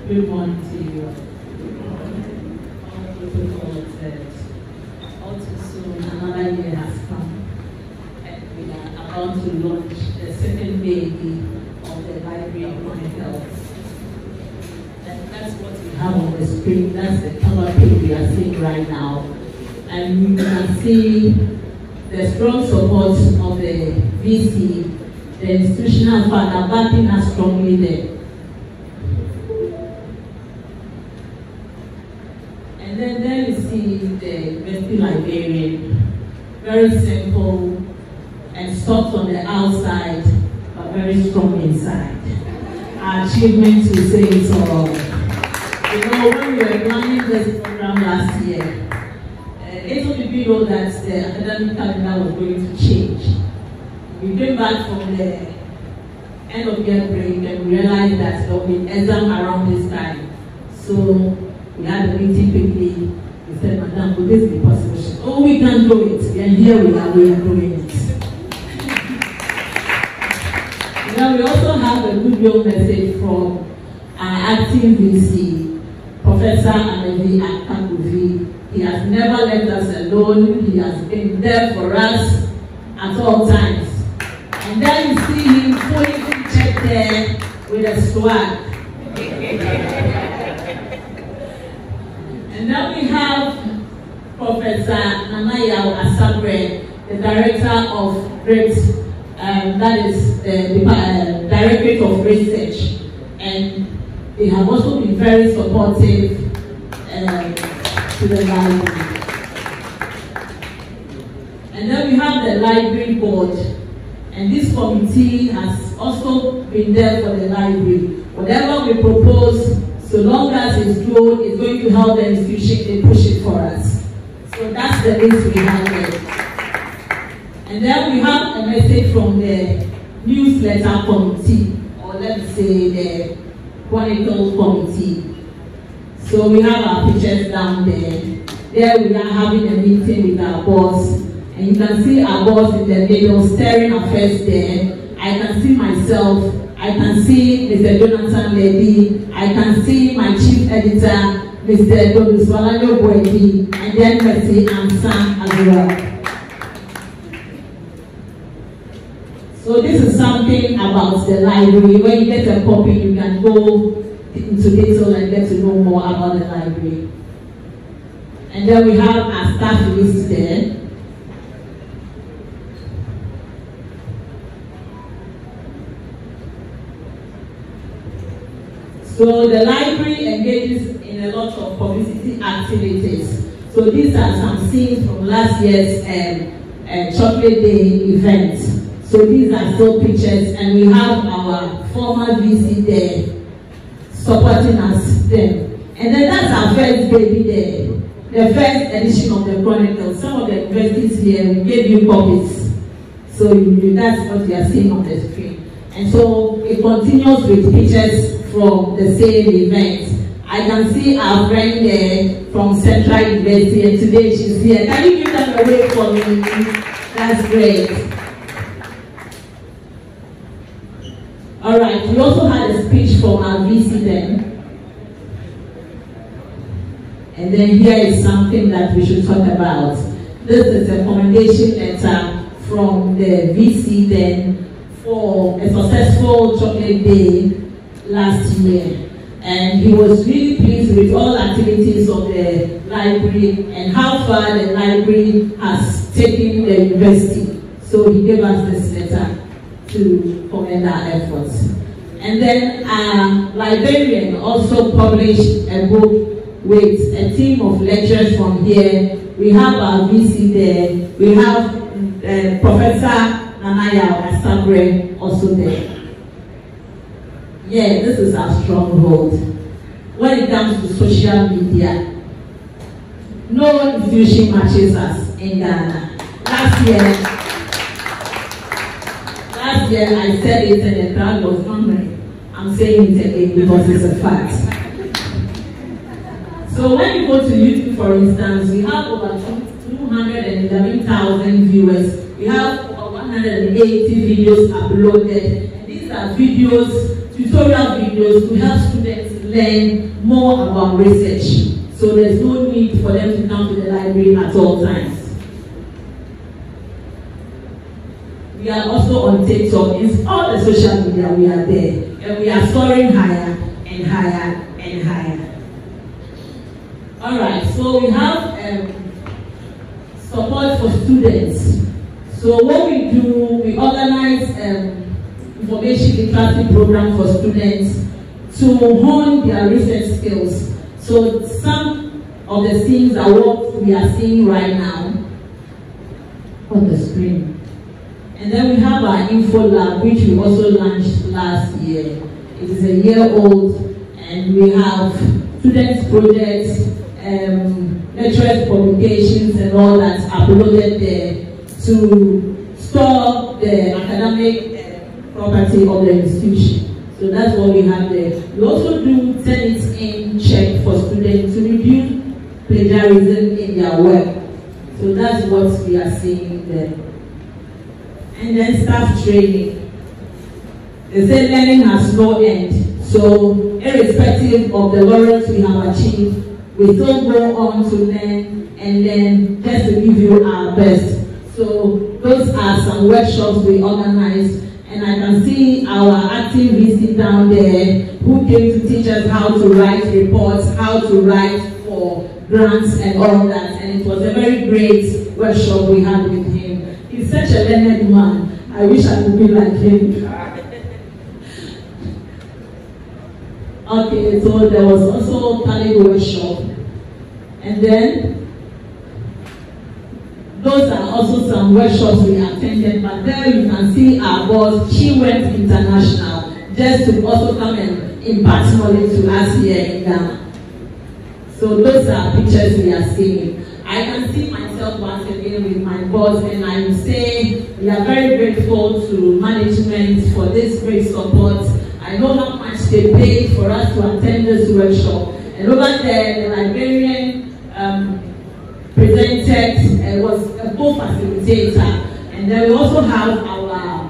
Speaker 4: We want to report that all too soon another year has come, and we are about to launch the second baby of the Library of Chronicle. And that's what we have on the screen. That's the cover page we are seeing right now, and you can see the strong support of the VC, the institutional father backing us strongly there. And then you see the university librarian, very simple and soft on the outside, but very strong inside. Our achievement to say it all. When we were planning this program last year, ATU know that the academic calendar was going to change. We came back from the end of year break and we realized that there will be an exam around this time. So we had a meeting quickly. We said, Madam, would this be possible? She said, oh, we can do it. And here we are doing it. Now we also have a goodwill message from our acting VC, Professor Anavi Akakuvi. He has never left us alone. He has been there for us at all times. And then you see him fully checked there with a swag. And then we have Professor Nanaya Asabre, the Director of Great, that is the Directorate of Research. And they have also been very supportive to the library. And then we have the library board. And this committee has also been there for the library. Whatever we propose, so long as it's good, it's going to help the institution, they push it for us. So that's the list we have there. And then we have a message from the newsletter committee, or let's say the Chronicle committee. So we have our pictures down there. There we are having a meeting with our boss. And you can see our boss in the middle staring at us there. I can see myself. I can see Mr. Jonathan Levy. I can see my chief editor, Mr. Domiswalayo Boedi, and then Mercy and Sam as well. So this is something about the library. When you get a copy, you can go
Speaker 8: into detail and get to know more about the library. And then we have our staff list there. So the library engages in a lot of publicity activities. So these are some scenes from last year's Chocolate Day event. So these are still pictures, and we have our former VC there supporting us there. And then that's our first baby there, the first edition of the Chronicle. Some of the universities here, we gave you copies. So that's what you are seeing on the screen. And so it continues with pictures from the same event. I can see our friend there from Central University, and today she's here. Can you give them a wave for me? That's great. All right, we also had a speech from our VC then. And then here is something that we should talk about. This is a commendation letter from the VC then for a successful Chocolate Day last year. And he was really pleased with all activities of the library and how far the library has taken the university. So he gave us this letter to commend our efforts. And then our librarian also published a book with a team of lecturers from here. We have our VC there. We have Professor Nanaya Asabre also there. Yeah, this is our stronghold. When it comes to social media, no institution matches us in Ghana. Last year I said it and the crowd was hungry. I'm saying it again because it's a fact. So when you go to YouTube, for instance, we have over 211,000 viewers. We have over 180 videos uploaded. And these are videos, tutorial videos to help students learn more about research. So there's no need for them to come to the library at all times. We are also on TikTok. In all the social media, we are there. And we are soaring higher and higher and higher. All right, so we have support for students. So what we do, we organize information literacy program for students to hone their research skills. So some of the things are what we are seeing right now on the screen. And then we have our info lab, which we also launched last year. It is a year old, and we have students' projects, lecturers' publications, and all that uploaded there to store the academic property of the institution. So that's what we have there. We also do turn-it-in check for students to review plagiarism in their work. So that's what we are seeing there. And then staff training. They say learning has no end. So irrespective of the laurels we have achieved, we still go on to learn and then just to give you our best. So those are some workshops we organized, and I can see our active VC down there who came to teach us how to write reports, how to write for grants and all that, and it was a very great workshop we had with him. He's such a learned man. I wish I could be like him. Okay, so there was also a talent workshop. And then those are also some workshops we attended, but there you can see our boss, she went international just to also come and impart knowledge to us here in Ghana. So those are pictures we are seeing. I can see myself once again with my boss, and I will say we are very grateful to management for this great support. I know how much they paid for us to attend this workshop. And over there, the librarian presented, was a co-facilitator. And then we also have our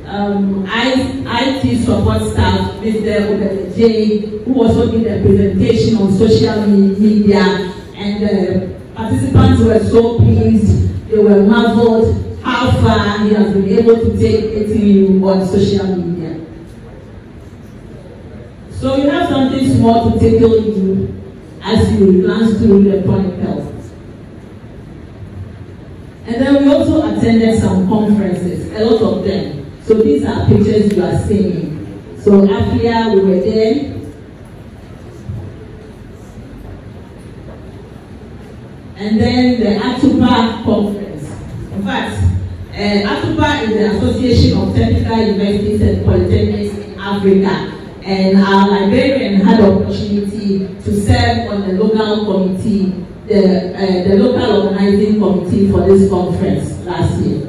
Speaker 8: IT support staff, Mr. Obedeje, who also did a presentation on social media. And the participants were so pleased, they were marveled how far he has been able to take ATU on social media. So you have something more to tickle you as you glance through the chronicles. And then we also attended some conferences, a lot of them. So these are pictures you are seeing. So Afria, we were there. And then the ATUPA conference. In fact, ATUPA is the Association of Technical Universities and Polytechnics in Africa. And our librarian had the opportunity to serve on the local committee, the local organizing committee for this conference last year.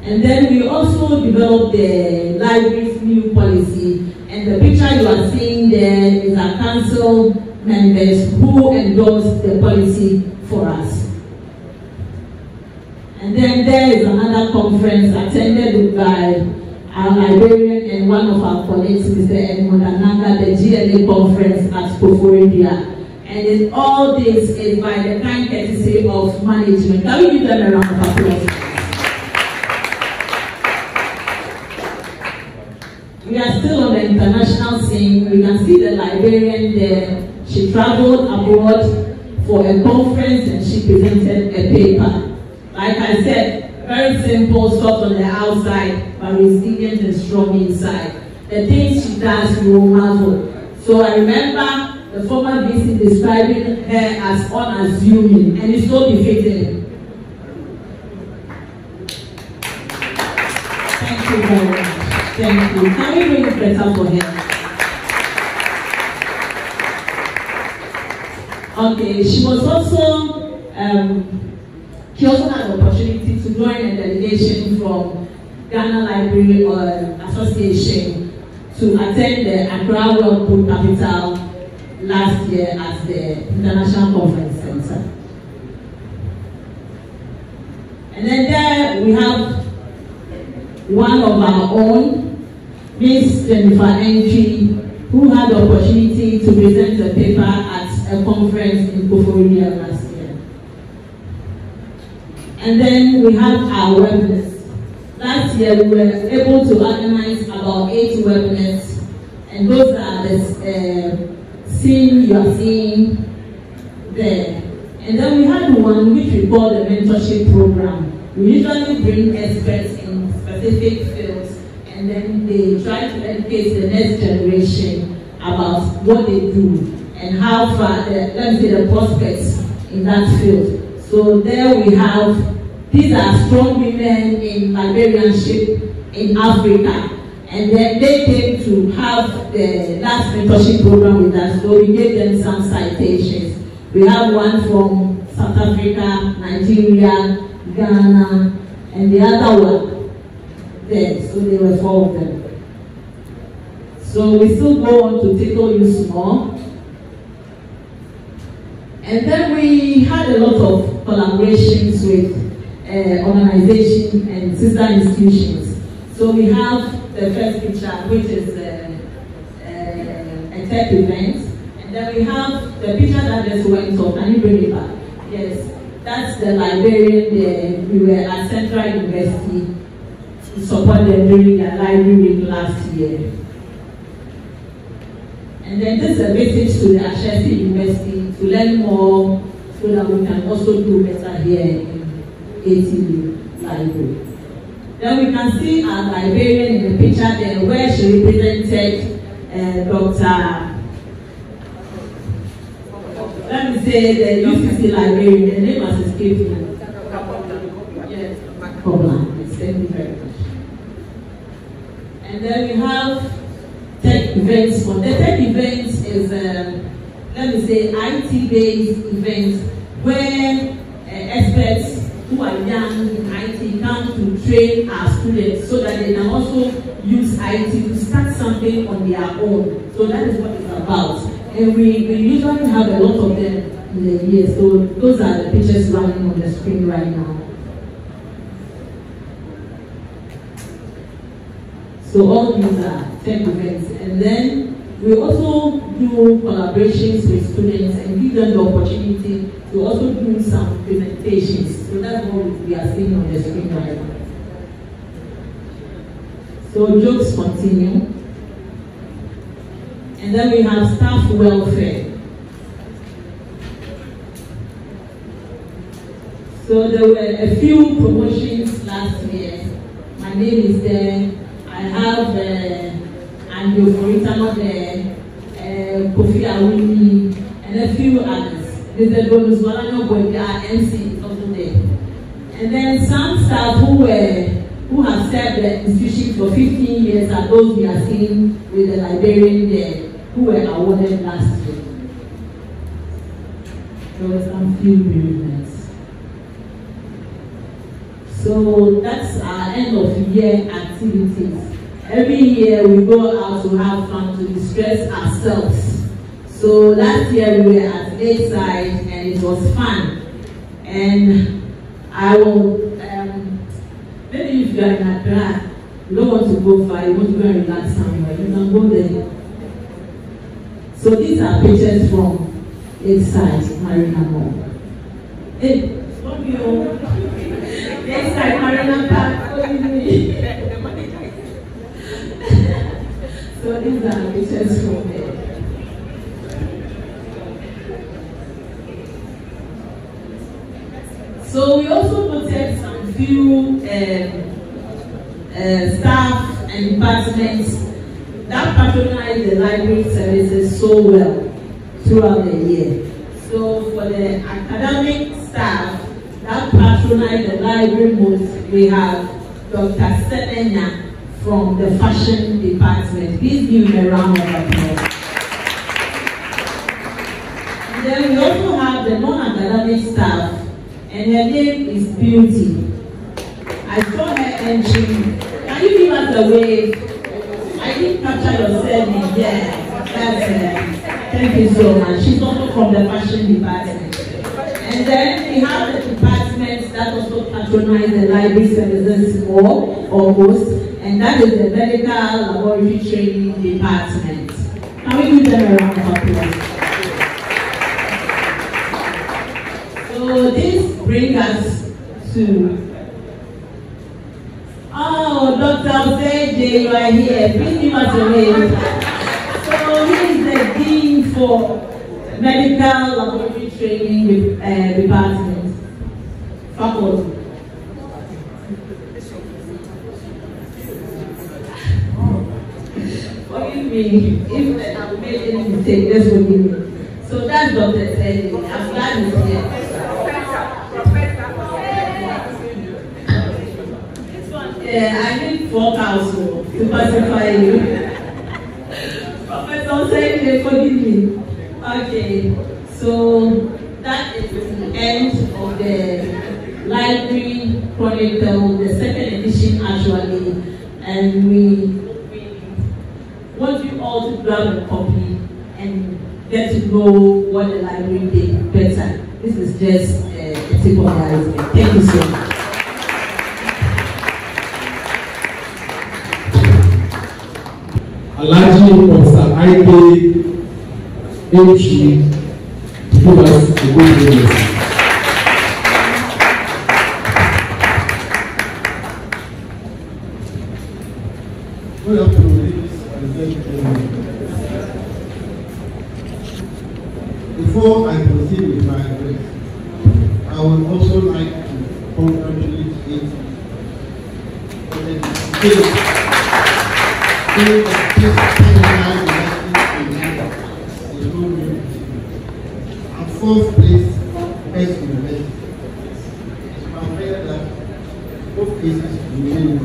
Speaker 8: And then we also developed the library's new policy. And the picture you are seeing there is our council members who endorsed the policy for us. And then there is another conference attended by our librarian and one of our colleagues, Mr. Edmund Ananga, the GLA conference at Koforidua. And in all this is by the kind courtesy of management. Can we give them a round of applause? We are still on the international scene. We can see the librarian there. She traveled abroad for a conference and she presented a paper. Like I said, very simple, soft on the outside, but resilient and strong inside. The things she does, you will marvel. So I remember the former VC describing her as unassuming, and it's so befitting. Thank you very much. Thank you. Can we bring it better for her? Okay, she was also, she also had the opportunity to join a delegation from Ghana Library Association to attend the Accra World Book Capital last year at the International Conference Center. And then there we have one of our own, Miss Jennifer Entry, who had the opportunity to present a paper at a conference in Koforidua last year. And then we have our webinars. Last year we were able to organize about 8 webinars, and those are the scene you are seeing there. And then we had one which we call the mentorship program. We usually bring experts in specific fields, and then they try to educate the next generation about what they do and how far, let me say, the prospects in that field. So there we have, these are strong women in librarianship in Africa. And then they came to have the last mentorship program with us, so we gave them some citations. We have one from South Africa, Nigeria, Ghana, and the other one there, so there were 4 of them. So we still go on to tickle you small. And then we had a lot of collaborations with organizations and sister institutions. So we have the first picture, which is a tech event. And then we have the picture that just went on. Can you bring it back? Yes. That's the librarian there. We were at Central University to support them during their library week last year. And then this is a visit to the Ashesi University to learn more so that we can also do better here in ATU Library. Then we can see our librarian in the picture there where she represented Dr. Let me say the UCC librarian, the name has escaped me. Yes, Koblan. Thank you very much. And then we have tech events. The tech events is, let me say, IT-based events where experts who are young in IT come to train our students so that they can also use IT to start something on their own. So that is what it's about. And we usually have a lot of them in the year. So those are the pictures running on the screen right now. So all these are tech events. And then we also do collaborations with students and give them the opportunity to also do some presentations. So that's what we are seeing on the screen right now. So jokes continue. And then we have staff welfare. So there were a few promotions last year. My name is there. I have Andy Foritano there, Kofi Awuni, and a few others. Mr. Bonus Walano Boya, MC is also there. And then some staff who have served the institution for 15 years are those we are seeing with the librarian there, who were awarded last year. There were some few bereavements. So that's our end of year activities. Every year we go out to have fun, to distress ourselves. So last year we were at Lakeside and it was fun. And I will, maybe if you are in Accra, you don't want to go far, you want to go and relax somewhere, you can go there. So these are pictures from Lakeside Marina Mall. Hey, what do you Lakeside Marina Park, what do you mean? So these are pictures from there. So we also noted some few staff and departments that patronize the library services so well throughout the year. So for the academic staff that patronize the library most, we have Dr. Senenya from the fashion department. Please give him a round of applause. And then we also have the non-academic staff, and her name is Beauty. I saw her entering. Can you give us a wave? I didn't capture your surname. Yeah, that's her. Thank you so much. She's also from the fashion department. And then we have the departments that also patronize the library services more or most, and that is the medical laboratory training department. Can we give them a round of applause? So this brings us to, Dr. Oseje, you are here. Please give us a wave. So he is the Dean for Medical Laboratory Training Department, faculty. Forgive me if I've made any mistake, just forgive me. So that's Dr. Oseje. I'm glad he's here. I need 4,000 to pacify you. Professor Oseje, forgive me. Okay, so that is the end of the Library Chronicle, the second edition actually, and we want you all to grab a copy and get to know what the library did better. This is just a tip of the iceberg. Thank you so much.
Speaker 3: Alhaji Professor Aike ATU to give us a good news.
Speaker 6: Good afternoon, ladies and gentlemen. Before I proceed with my address, I would also like to congratulate ATU for the fourth place, best university. I'm afraid that both cases remain.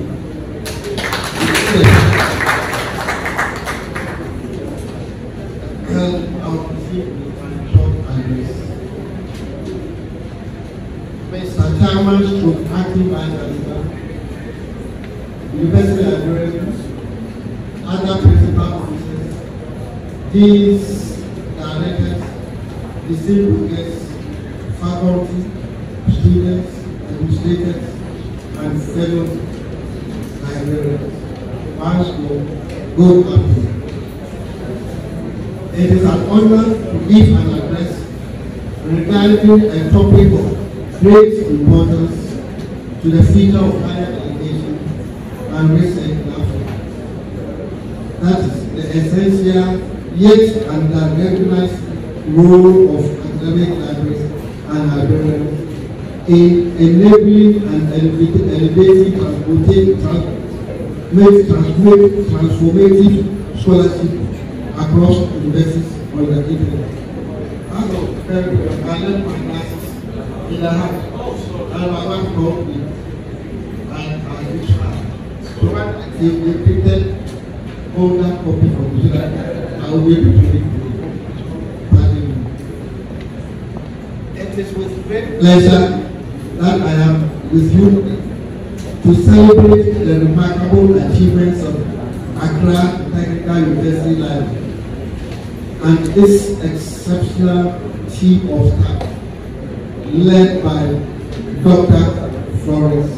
Speaker 6: I'll proceed with my short address. Mr. Chairman, stroke acting vice chancellor, university librarians, other principal officers, deans, directors, distinguished guests, faculty, students, administrators, and fellow librarians. Once more, good afternoon. It is an honor to give an address regarding a topic of great importance to the future of higher education and research in Africa. That is the essential
Speaker 9: yet under-recognized role of academic libraries and librarians in enabling and elevating transformative scholarship across universities on the internet. As of February, I left my classes in the house, and my wife called me and I reached her. So when they printed older copy of the book, I will be able to read it. It is with great pleasure that I am with you to celebrate the remarkable achievements of Accra Technical University Library and its exceptional team of staff led by Dr. Florence.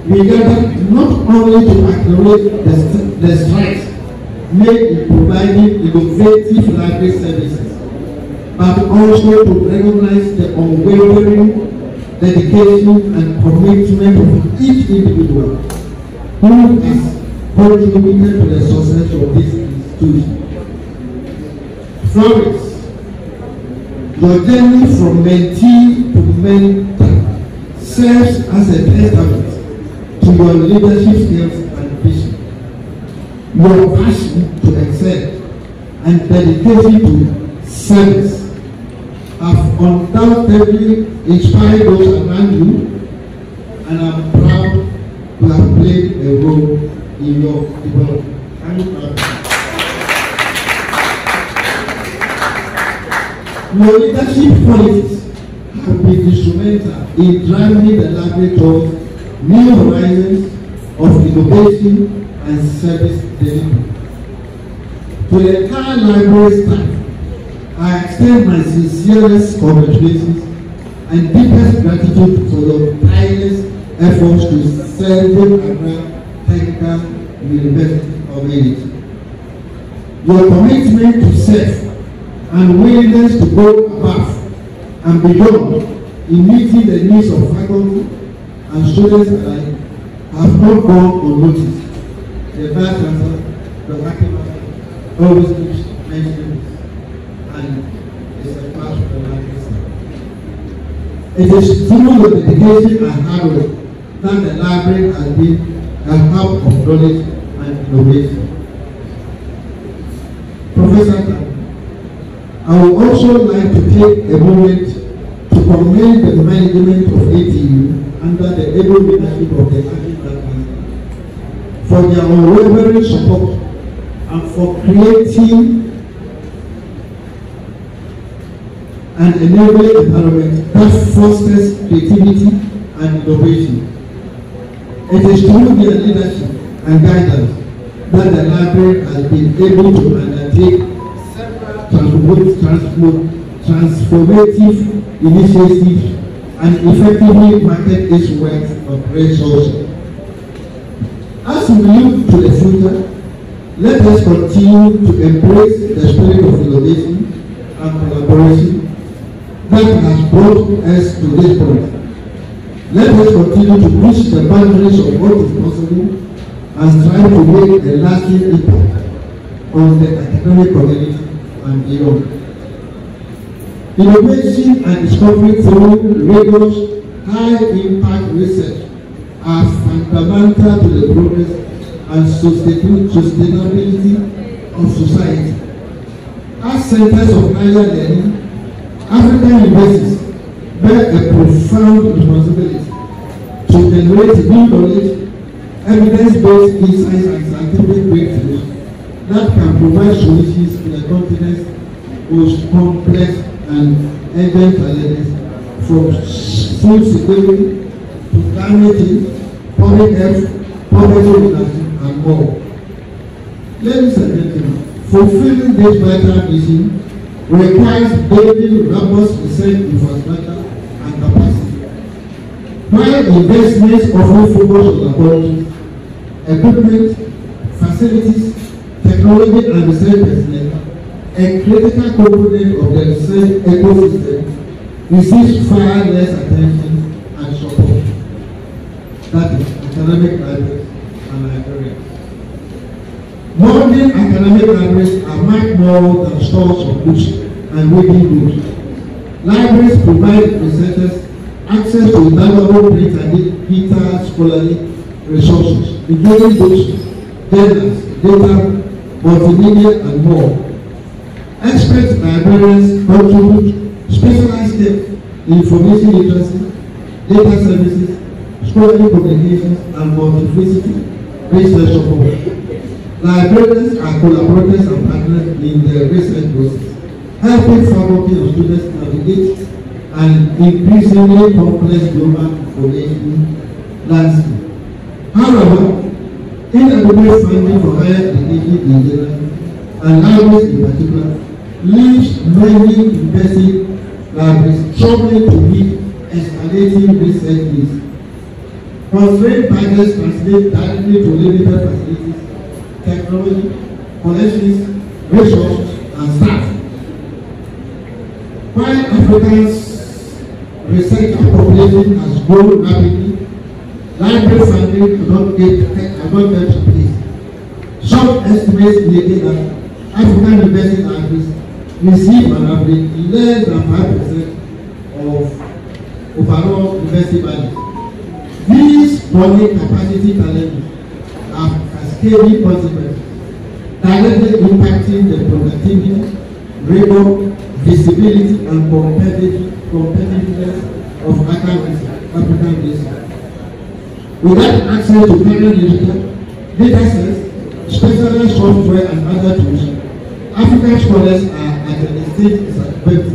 Speaker 9: We gather not only to acknowledge the strides made in providing innovative library services, but also to recognize the unwavering dedication and commitment of each individual who has contributed to the success of this institution. Florence, your journey from mentee to mentor serves as a testament to your leadership skills and vision. Your passion to excel and dedication to service have undoubtedly inspired those around you, and I'm proud to have played a role in your development. Your leadership qualities have been instrumental in driving the library towards new horizons of innovation and service delivery. To the entire library staff, I extend my sincerest congratulations and deepest gratitude for your tireless efforts to serve Accra Technical University of Edinburgh. Your commitment to serve and willingness to go above and beyond in meeting the needs of faculty and students alike have not gone unnoticed. The Vice Chancellor, Dr. Akima, always keeps mentioning this, and it's a part of the library staff. It is through the dedication and hard work that the library has been a hub of knowledge and innovation. Professor Tan, I would also like to take a moment to commend the management of ATU under the able leadership of the acting Vice for their unwavering support and for creating an enabling environment that fosters creativity and innovation. It is through their leadership and guidance that the library has been able to undertake transformative initiatives and effectively market its work of resources. As we look to the future, let us continue to embrace the spirit of innovation and collaboration that has brought us to this point. Let us continue to push the boundaries of what is possible and strive to make a lasting impact on the academic community and beyond. Innovation and discovery through rigorous, high-impact research are fundamental to the progress and sustainability of society. As centers of higher learning, African universities bear a profound responsibility to generate new knowledge, evidence-based insights and scientific breakthroughs that can provide solutions to the continent's most complex and urgent challenges, from food security to climate change, public health, poverty reduction, and more. Ladies and gentlemen, fulfilling this vital mission requires building robust research infrastructure and capacity. While investments often focus on laboratories, equipment, facilities, technology and research personnel, a critical component of the research ecosystem receives far less attention and support. That is academic libraries and librarians. Modern academic libraries are much more than stores of books and reading books. Libraries provide researchers access to valuable print and digital scholarly resources, including books, journals, data, multimedia, and more. Expert librarians contribute specialized depth in information literacy, data services, scholarly publications, and multiplicity research support. Librarians are collaborators and partners in the research process, helping faculty and students navigate an increasingly complex global information landscape. However, inadequate funding for higher education in general and libraries in particular leaves many university libraries struggling to meet escalating research needs. Constrained budgets translate directly to limited facilities, technology, collections, resources, and staff. While Africa's research population has grown rapidly, library funding cannot get to place. Some estimates indicate that African university libraries receive an average less than 5% of overall university budget. These funding capacity challenges have cascading consequences, directly impacting the productivity, rigor, visibility, and competitiveness of African research. Without access to current literature, data sets, specialized software, and other tools, African scholars are at a distinct disadvantage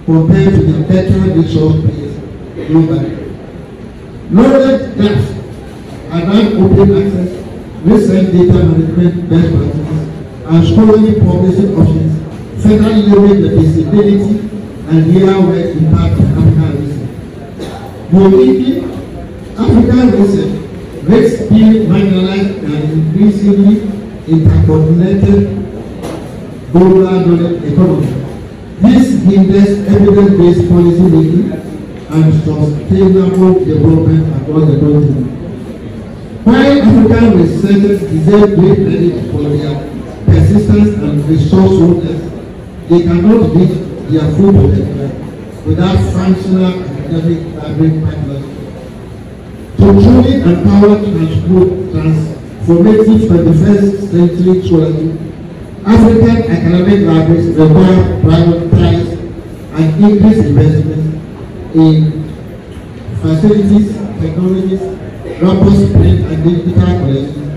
Speaker 9: compared to their better resource base globally. Knowledge gaps around open access, research data management best practices, and scholarly publishing options further limit the visibility and real-world impact of African research. Uniquely, African research risks being marginalized and increasingly interconnected global knowledge economy. This hinders evidence-based policy making and sustainable development across the continent. While African researchers deserve great credit for their persistence and resourcefulness, they cannot reach their full potential without functional academic library partners. To truly empower transformative 21st century scholarship, African academic libraries require prioritize and increase investment in facilities, technologies, robust print and digital collections,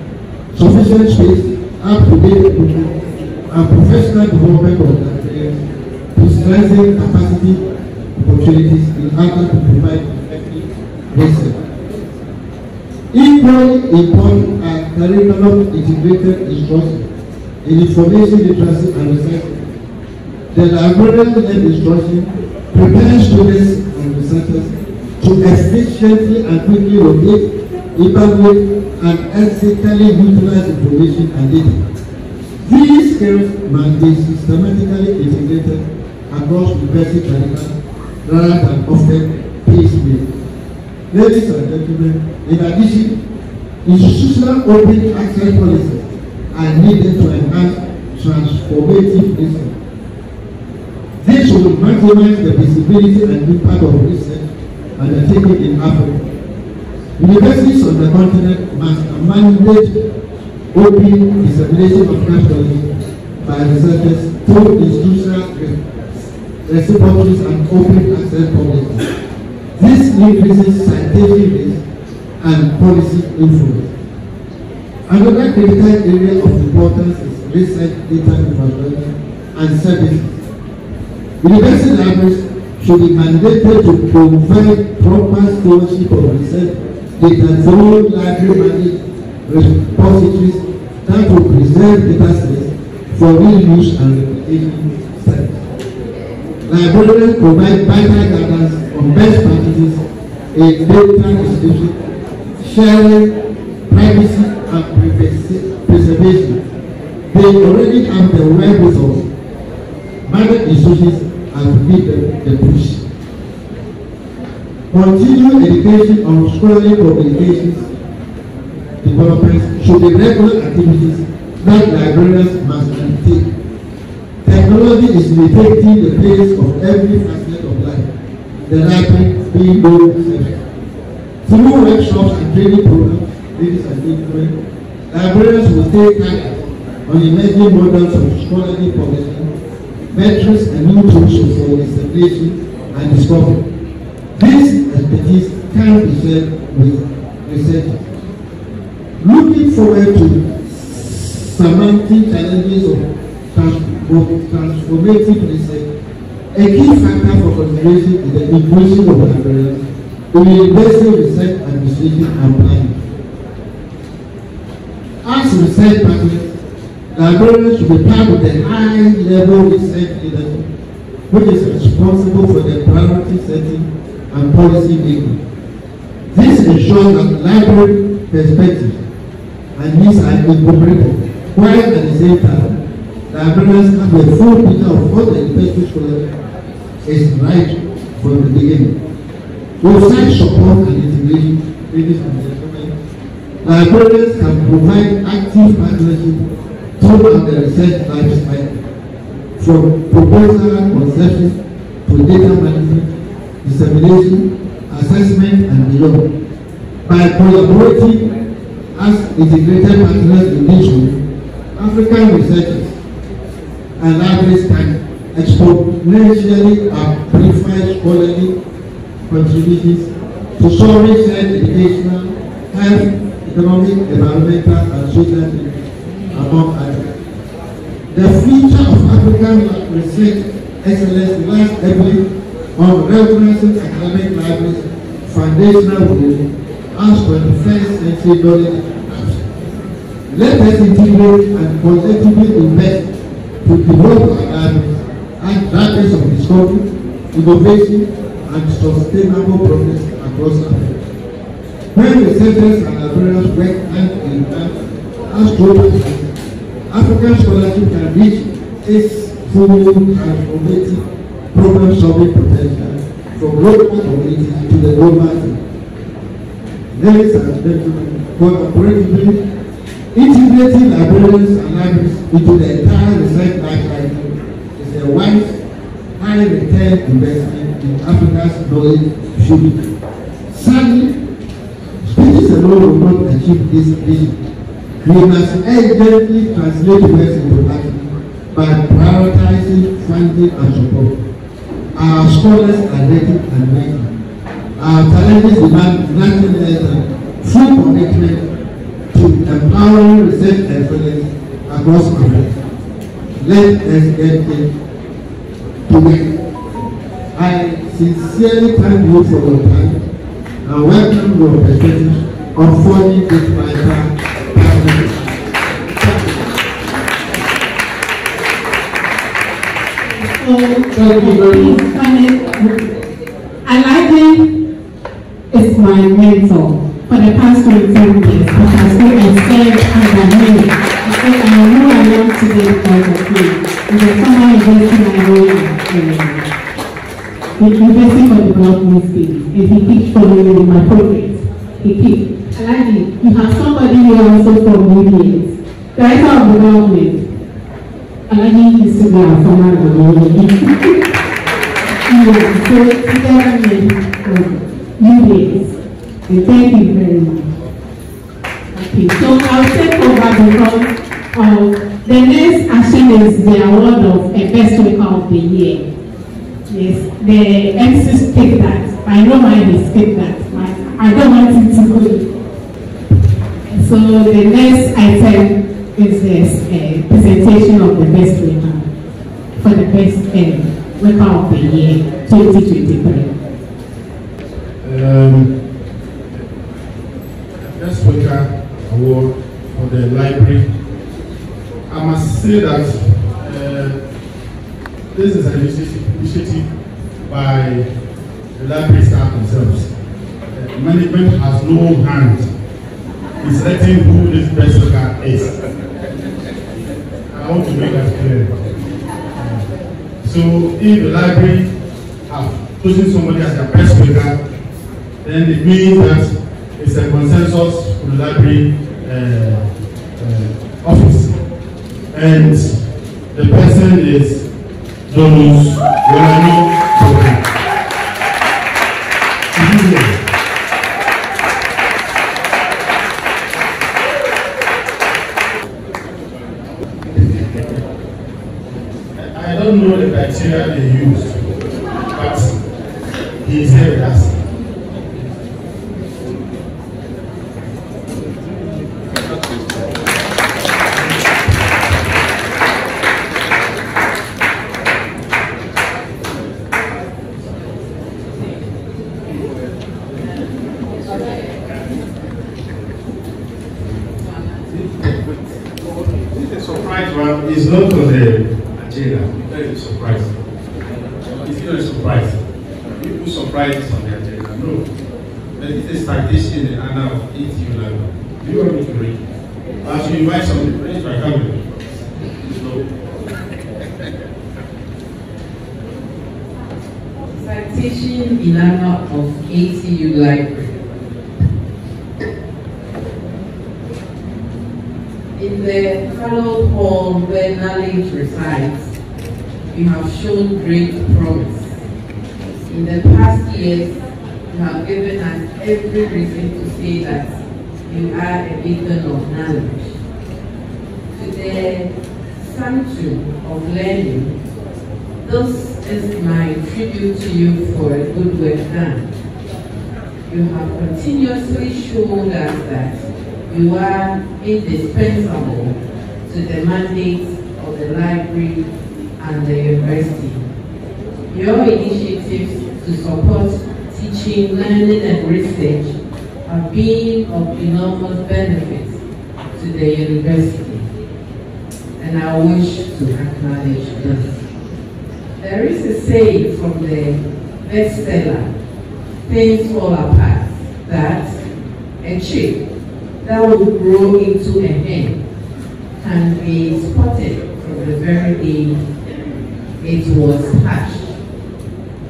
Speaker 9: sufficient space, up-to-date equipment, and professional development of librarians to strengthen capacity opportunities in order to provide effective research. Equally important are curriculum integrated instruction in information literacy and research. The librarian-led instruction prepares students and researchers to efficiently and quickly locate, evaluate, and ethically utilize information and data. These skills must be systematically integrated across university curricula rather than often piecemeal. Ladies and gentlemen, in addition, institutional open access policies are needed to enhance transformative research. This will maximize the visibility and impact of research undertaken in Africa. Universities on the continent must mandate open dissemination of knowledge by researchers through institutional repositories and open access publications. This increases scientific risk and policy influence. Another critical area of importance is research data infrastructure and services. University libraries should be mandated to provide proper stewardship of research data through library managed repositories that will preserve data sets for reuse and replication studies. Librarians provide vital guidance on best practices in data distribution, sharing, privacy, and preservation. They already have the wherewithal. Managed institutions and meet the push. Continued education on scholarly publications, development should be regular activities that librarians must undertake. Technology is dictating the pace of every facet of life, the library being no exception. Through workshops and training programs, ladies and gentlemen, librarians will stay targeted on emerging models of scholarly publishing, metrics and new tools for dissemination and discovery. This expertise can be shared with researchers. Looking forward to surmounting challenges of transformative research, a key factor for consideration is the inclusion of librarians in university research administration and planning. As research partners, librarians should be part of the high-level research leadership, which is responsible for the priority setting and policy making. This ensures that library perspectives and needs are incorporated, while at the same time, librarians have a full picture of what the university scholar is right from the beginning. With such support and integration, ladies and gentlemen, librarians can provide active partnership throughout the research life cycle, from proposal conception to data management, dissemination, assessment, and beyond. By collaborating as integrated partners in this way, African researchers and libraries can exponentially amplify scholarly contributions to solving shared educational, health, economic, environmental, and social needs, among others. The future of African research excellence relies heavily on recognizing academic libraries' foundational role as 21st century knowledge apps. Let us integrate and collectively invest to develop our libraries as drivers of discovery, innovation, and sustainable progress across Africa. When researchers and librarians work hand in hand as global partners, African scholarship can reach its full transformative problem-solving potential from local communities to the global scale. Ladies and gentlemen, collaboratively integrating librarians and libraries into the entire research life cycle is a wise, high-return investment in Africa's knowledge future. Sadly, speeches alone will not achieve this vision. We must urgently translate words into action by prioritizing funding and support. Our scholars are ready and waiting. Our challenges demand nothing less than full commitment to empowering research excellence across Africa. Let us get it to work. I sincerely thank you for your time and welcome your perspectives on forming this vital partnership.
Speaker 4: Thank you very much. Aladdin is my mentor for the past 27 years. But I still served under him. I know I am today because of him. He's a former university librarian at University for Development Studies, and he keeps following in my progress. He keeps. Aladdin, you have somebody here also from UBS, Director of Development. Aladdin used to be our former librarian. So together with UBS. And thank you very much. Okay, so I'll take over because the next action is the award of a Best Worker of the Year. Yes, the MCs take that. I know mine is take that. I don't want it to go. So the next item is the presentation of the Best Worker for the Best Worker of the Year 2023.
Speaker 6: Best Worker Award for the library. I must say that this is an initiative by the library staff themselves. Management has no hand in selecting who this best worker is. I want to make that clear. So if the library have chosen somebody as their best worker, then it means that it's a consensus for the library office, and the person is Donus Wolani Toka. I don't know the criteria they used, but he is here with us. It's not on the agenda. It's a surprise. It's not a surprise. People surprises on the agenda. No. But it's a citation in the honor of ATU level. Do you want me to read? I should invite somebody. Please try coming.
Speaker 5: Citation in honor of ATU Library. In the hallowed hall where knowledge resides, you have shown great promise. In the past years, you have given us every reason to say that you are a beacon of knowledge. To the sanctuary of learning, this is my tribute to you for a good work done. You have continuously shown us that you are indispensable to the mandates of the library and the university. Your initiatives to support teaching, learning, and research have been of enormous benefit to the university, and I wish to acknowledge this. There is a saying from the bestseller, Things Fall Apart, that a chick that will grow into a hen can be spotted from the very day it was hatched.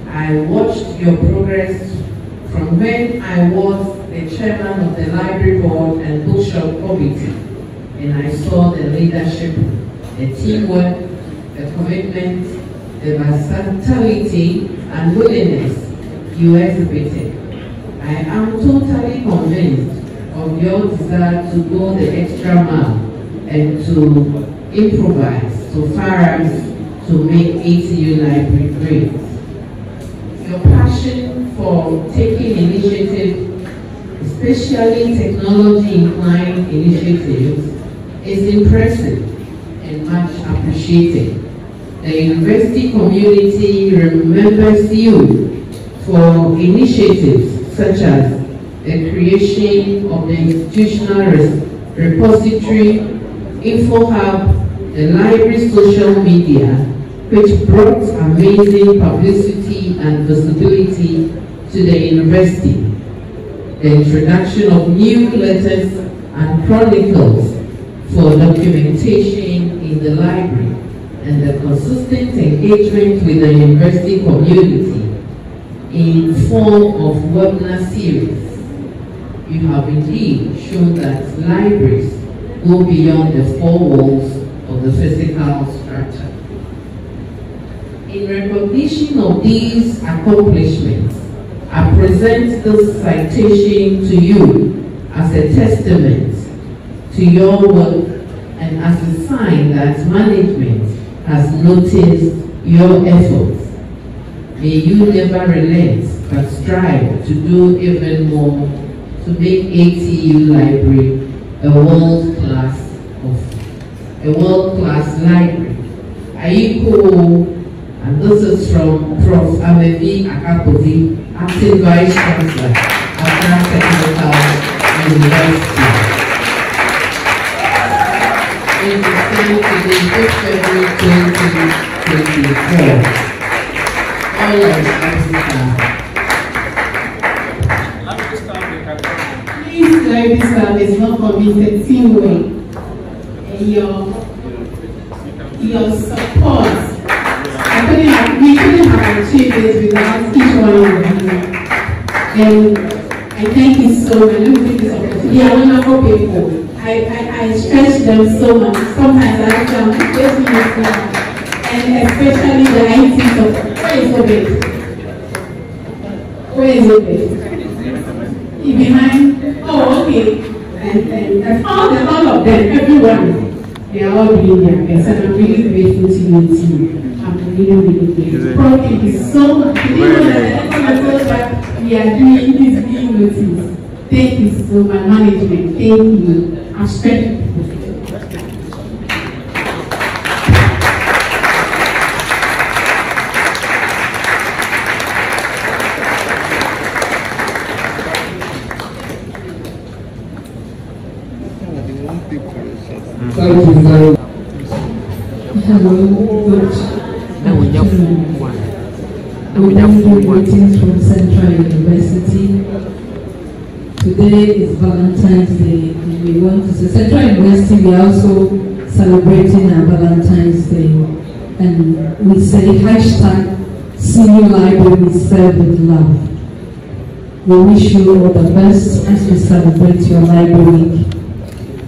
Speaker 5: I watched your progress from when I was the chairman of the library board and bookshop committee, and I saw the leadership, the teamwork, the commitment, the versatility and willingness you exhibited. I am totally convinced of your desire to go the extra mile and to improvise so far as to make ATU Library great. Your passion for taking initiative, especially technology-inclined initiatives, is impressive and much appreciated. The university community remembers you for initiatives such as the creation of the institutional repository, Info Hub, the library social media, which brought amazing publicity and visibility to the university, the introduction of new letters and chronicles for documentation in the library, and the consistent engagement with the university community in form of webinar series. You have indeed shown that libraries go beyond the four walls of the physical structure. In recognition of these accomplishments, I present this citation to you as a testament to your work and as a sign that management has noticed your efforts. May you never relent but strive to do even more to make ATU Library a world-class library. Ayiko, and this is from Prof. Amebi Akapodi, Acting Vice Chancellor at Technical University. It is sent to the 5th February 2024. All of Africa.
Speaker 4: Please, library staff is not committed teamwork and your support. We couldn't have achieved this without each one of you. And I thank you so much. Let me take this opportunity. They are wonderful people. I stretch them so much. Sometimes I have them just so much. And especially the IT stuff. Where is Obed? Where is Obed? He behind? Oh, okay. And all of them, everyone, they are all doing their best. And I'm really grateful to you too. I'm really grateful. Thank you so much. You know that we are doing this being noticed. Thank you so much, management. Thank you. I'm stretching.
Speaker 9: Thank you very much.
Speaker 10: Greetings from Central University. Today is Valentine's Day, and we want to say Central University, we are also celebrating our Valentine's Day. And we say hashtag Senior Library Serve with Love. We wish you all the best as we celebrate your library week,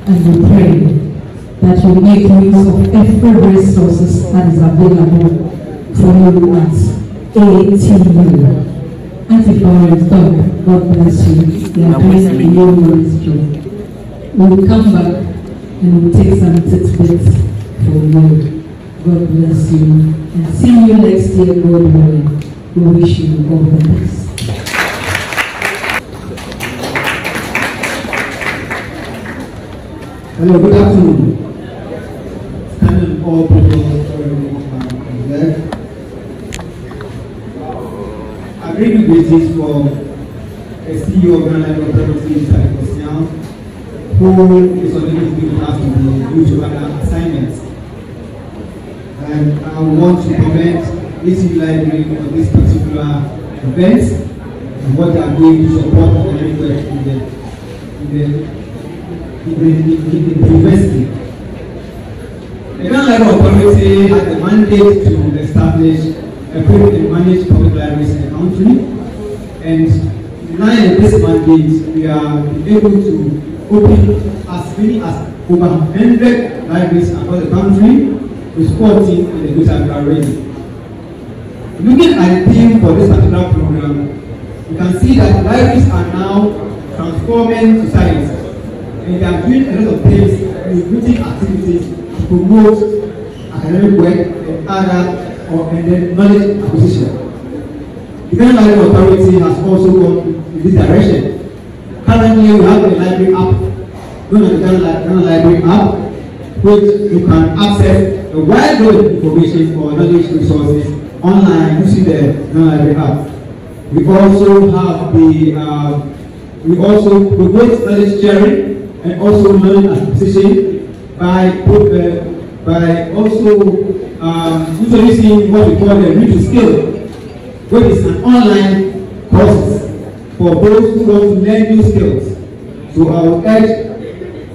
Speaker 10: and we pray that you make use of every resources that is available for you at ATU. Anti-Florence Dog, God bless you. They are doing a glorious job. We will come back and we'll take some tidbits for you. God bless you. And see you next year, God willing. We wish you all the best.
Speaker 9: Hello, good afternoon. Standing all people there. I bring greetings from a CEO of Ghana Authority, Mr. Christian, who is already giving us to due to other assignments. And I want to comment ATU Library on this particular event and what they are doing to support academic work in the university. The Ghana Library Authority has the mandate to establish and manage public libraries in the country, and in line with this mandate, we are able to open as many as over 100 libraries across the country, with 14 in the Greater Accra region. Looking at the theme for this particular program, you can see that libraries are now transforming society, and they are doing a lot of things, recruiting activities to promote academic work and other and then knowledge acquisition. The Ghana Library Authority has also gone in this direction. Currently, we have a library app, known as the Ghana Library app, which you can access a wide range of information for knowledge resources online using the Ghana Library app. We also have we also promote knowledge sharing and also knowledge acquisition by also introducing what we call the Read to Skill, which is an online course for those who want to learn new skills. So I will urge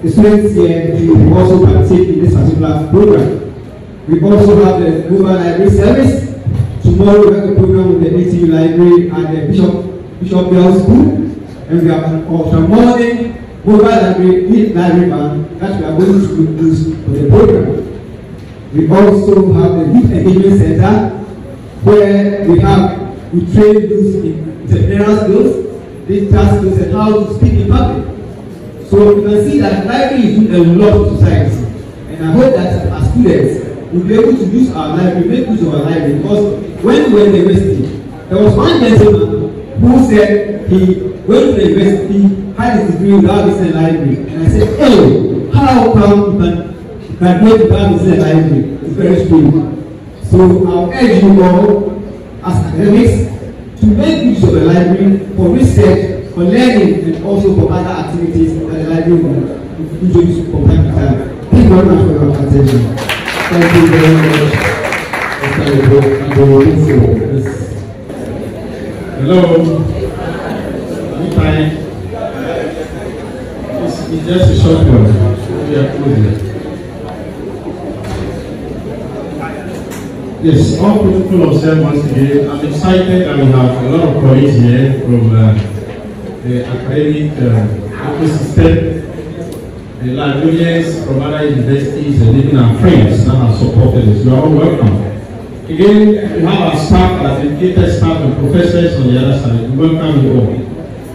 Speaker 9: the students here to also participate in this particular program. We also have the mobile library service. Tomorrow we have a program with the ATU Library and the Bishop Bell School, and we have an ultra-modern mobile library van that we are going to use for the program. We also have the Youth Engagement Center, where we train youth in entrepreneurial skills, digital skills, and how to speak in public. So you can see that library is doing a lot of society, and I hope that as students we'll be able to use our library, make use of our library, because when we were in the university, there was one gentleman who said he went to the university, had his degree without visiting a library, and I said, "Hey, how come you can graduate without visiting a library?" It's very strange. So I'll urge you all as academics to make use of the library for research, for learning, and also for other activities that the library will introduce from time to time. Thank you very much for your attention.
Speaker 3: Thank you very much.
Speaker 6: Hello. Good time. It's just a short one. We are closing. Yes, all protocol observed once again. I'm excited that we have a lot of colleagues here from the academic ecosystem, the librarians from other universities, and even our friends that have supported us. You are all welcome. Again, we have our staff, our dedicated staff and professors on the other side. We welcome you all.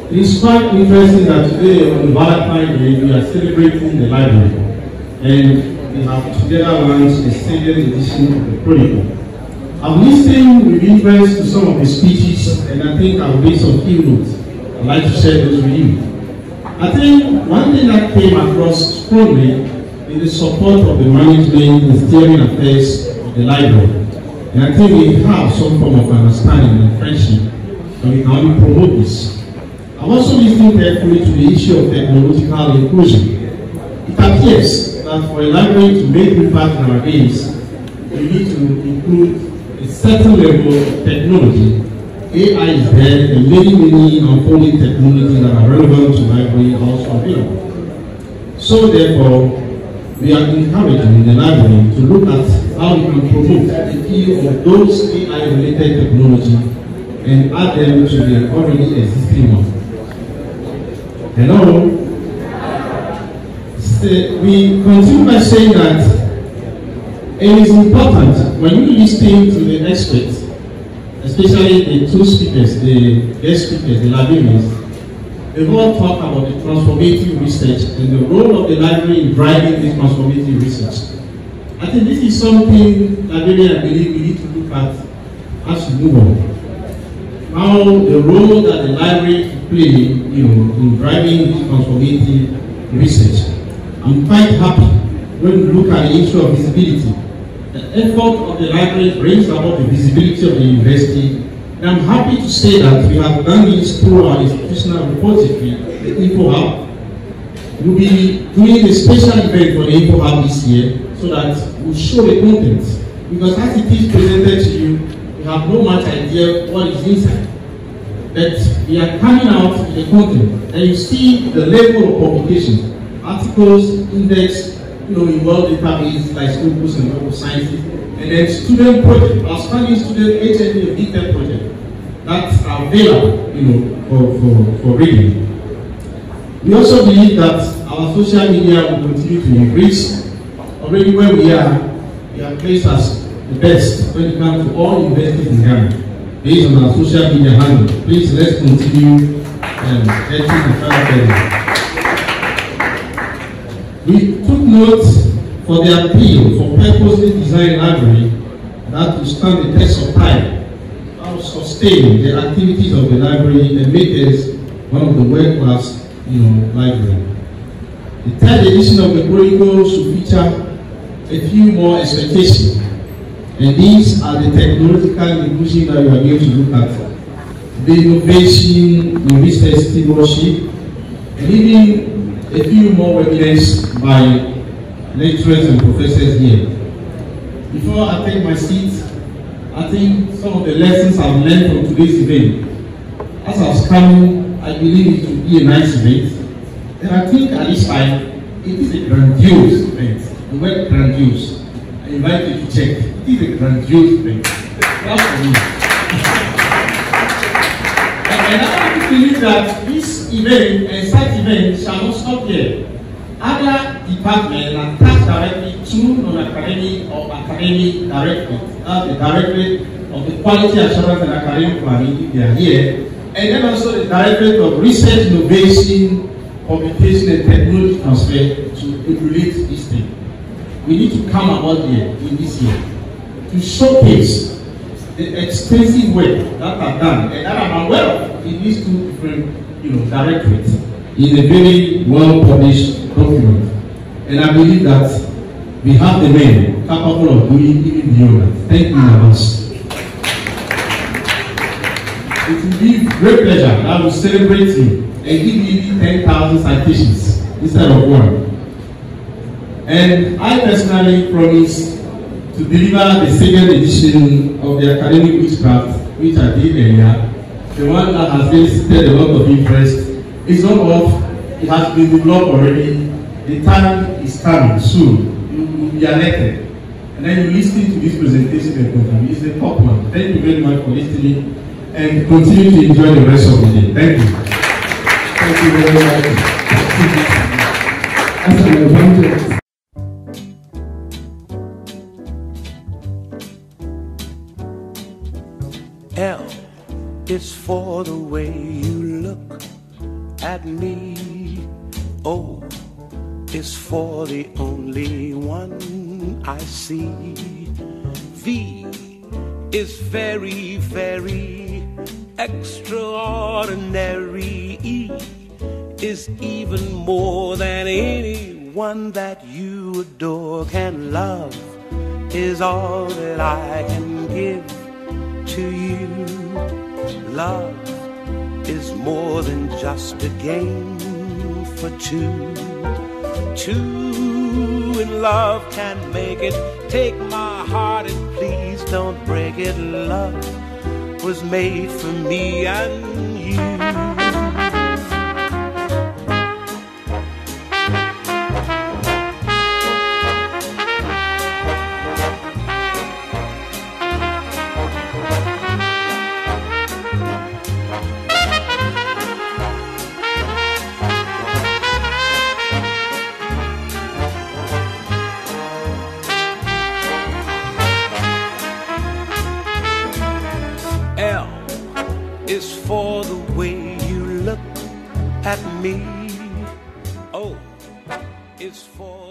Speaker 6: It is quite interesting that today on Valentine's Day we are celebrating the library, and we have together launched the second edition of the Chronicle. I've listened with interest to some of the speeches, and I think I'll make some key notes. I'd like to share those with you. I think one thing that came across strongly is the support of the management in steering affairs of the library. And I think we have some form of understanding and friendship, and we can only promote this. I'm also listening carefully to the issue of technological inclusion. It appears that for a library to make impact nowadays, you need to include a certain level of technology. AI is there, and many unfolding technologies that are relevant to library are also available. So therefore, we are encouraging the library to look at how we can promote the field of those AI-related technology and add them to the already existing one. Hello? We continue by saying that it is important when you listen to the experts, especially the two speakers, the guest speakers, the librarians, they all talk about the transformative research and the role of the library in driving this transformative research. I think this is something librarians, I believe, we need to look at as we move on. How the role that the library play, in driving this transformative research. I'm quite happy when we look at the issue of visibility. The effort of the library brings about the visibility of the university. And I'm happy to say that we have done this through our institutional repository, the Info Hub. We'll be doing a special event for the Info Hub this year so that we'll show the content. Because as it is presented to you, you have no much idea what is inside. But we are coming out with the content, and you see the level of publication, articles, index, in world databases like Scopus and Web of Sciences, and then student project, outstanding student HND and DTEC project that are available, for reading. We also believe that our social media will continue to increase. Already where we are placed as the best when it comes to all universities in Ghana. Based on our social media handle, please let's continue getting the further. We took note for the appeal for purposely designed library that will stand the test of time, that will sustain the activities of the library and make us one of the world-class, library. The third edition of the Chronicle should feature a few more expectations. And these are the technological inclusion that we are going to look at. The innovation in research stewardship, and even a few more webinars by lecturers and professors here. Before I take my seat, I think some of the lessons I've learned from today's event. As I was coming, I believe it will be a nice event. And I think at this time, it is a grandiose event. The word grandiose. I invite you to check. It is a grandiose thing. That's for me. And I believe that this event and such event shall not stop here. Other departments are attached directly to non-academic or academic directorate. That's the directorate of the Quality Assurance and Academic Planning, if they are here. And then also the directorate of Research, Innovation, Publication and Technology Transfer to regulate this thing. We need to come about here in this year to showcase the extensive work that are done and that I'm aware of in these two different directorates in a very well published document. And I believe that we have the men capable of doing even beyond that. Thank you in advance. It will be a great pleasure that I will celebrate you and give you 10,000 citations instead of one. And I personally promise to deliver the second edition of the academic witchcraft, which I did earlier, the one that has elicited a lot of interest. It's not off, it has been developed already. The time is coming soon. You will be elected. And then you listen to this presentation and continue. It's the top one. Thank you very much for listening and continue to enjoy the rest of the day. Thank you. Thank you very much.
Speaker 3: as an evangelist.
Speaker 1: L is for the way you look at me. O is for the only one I see. V is very, very extraordinary. E is even more than anyone that you adore can love, is all that I can give to you. Love is more than just a game for two. Two in love can make it. Take my heart and please don't break it. Love was made for me and you. L is for the way you look at me. O is for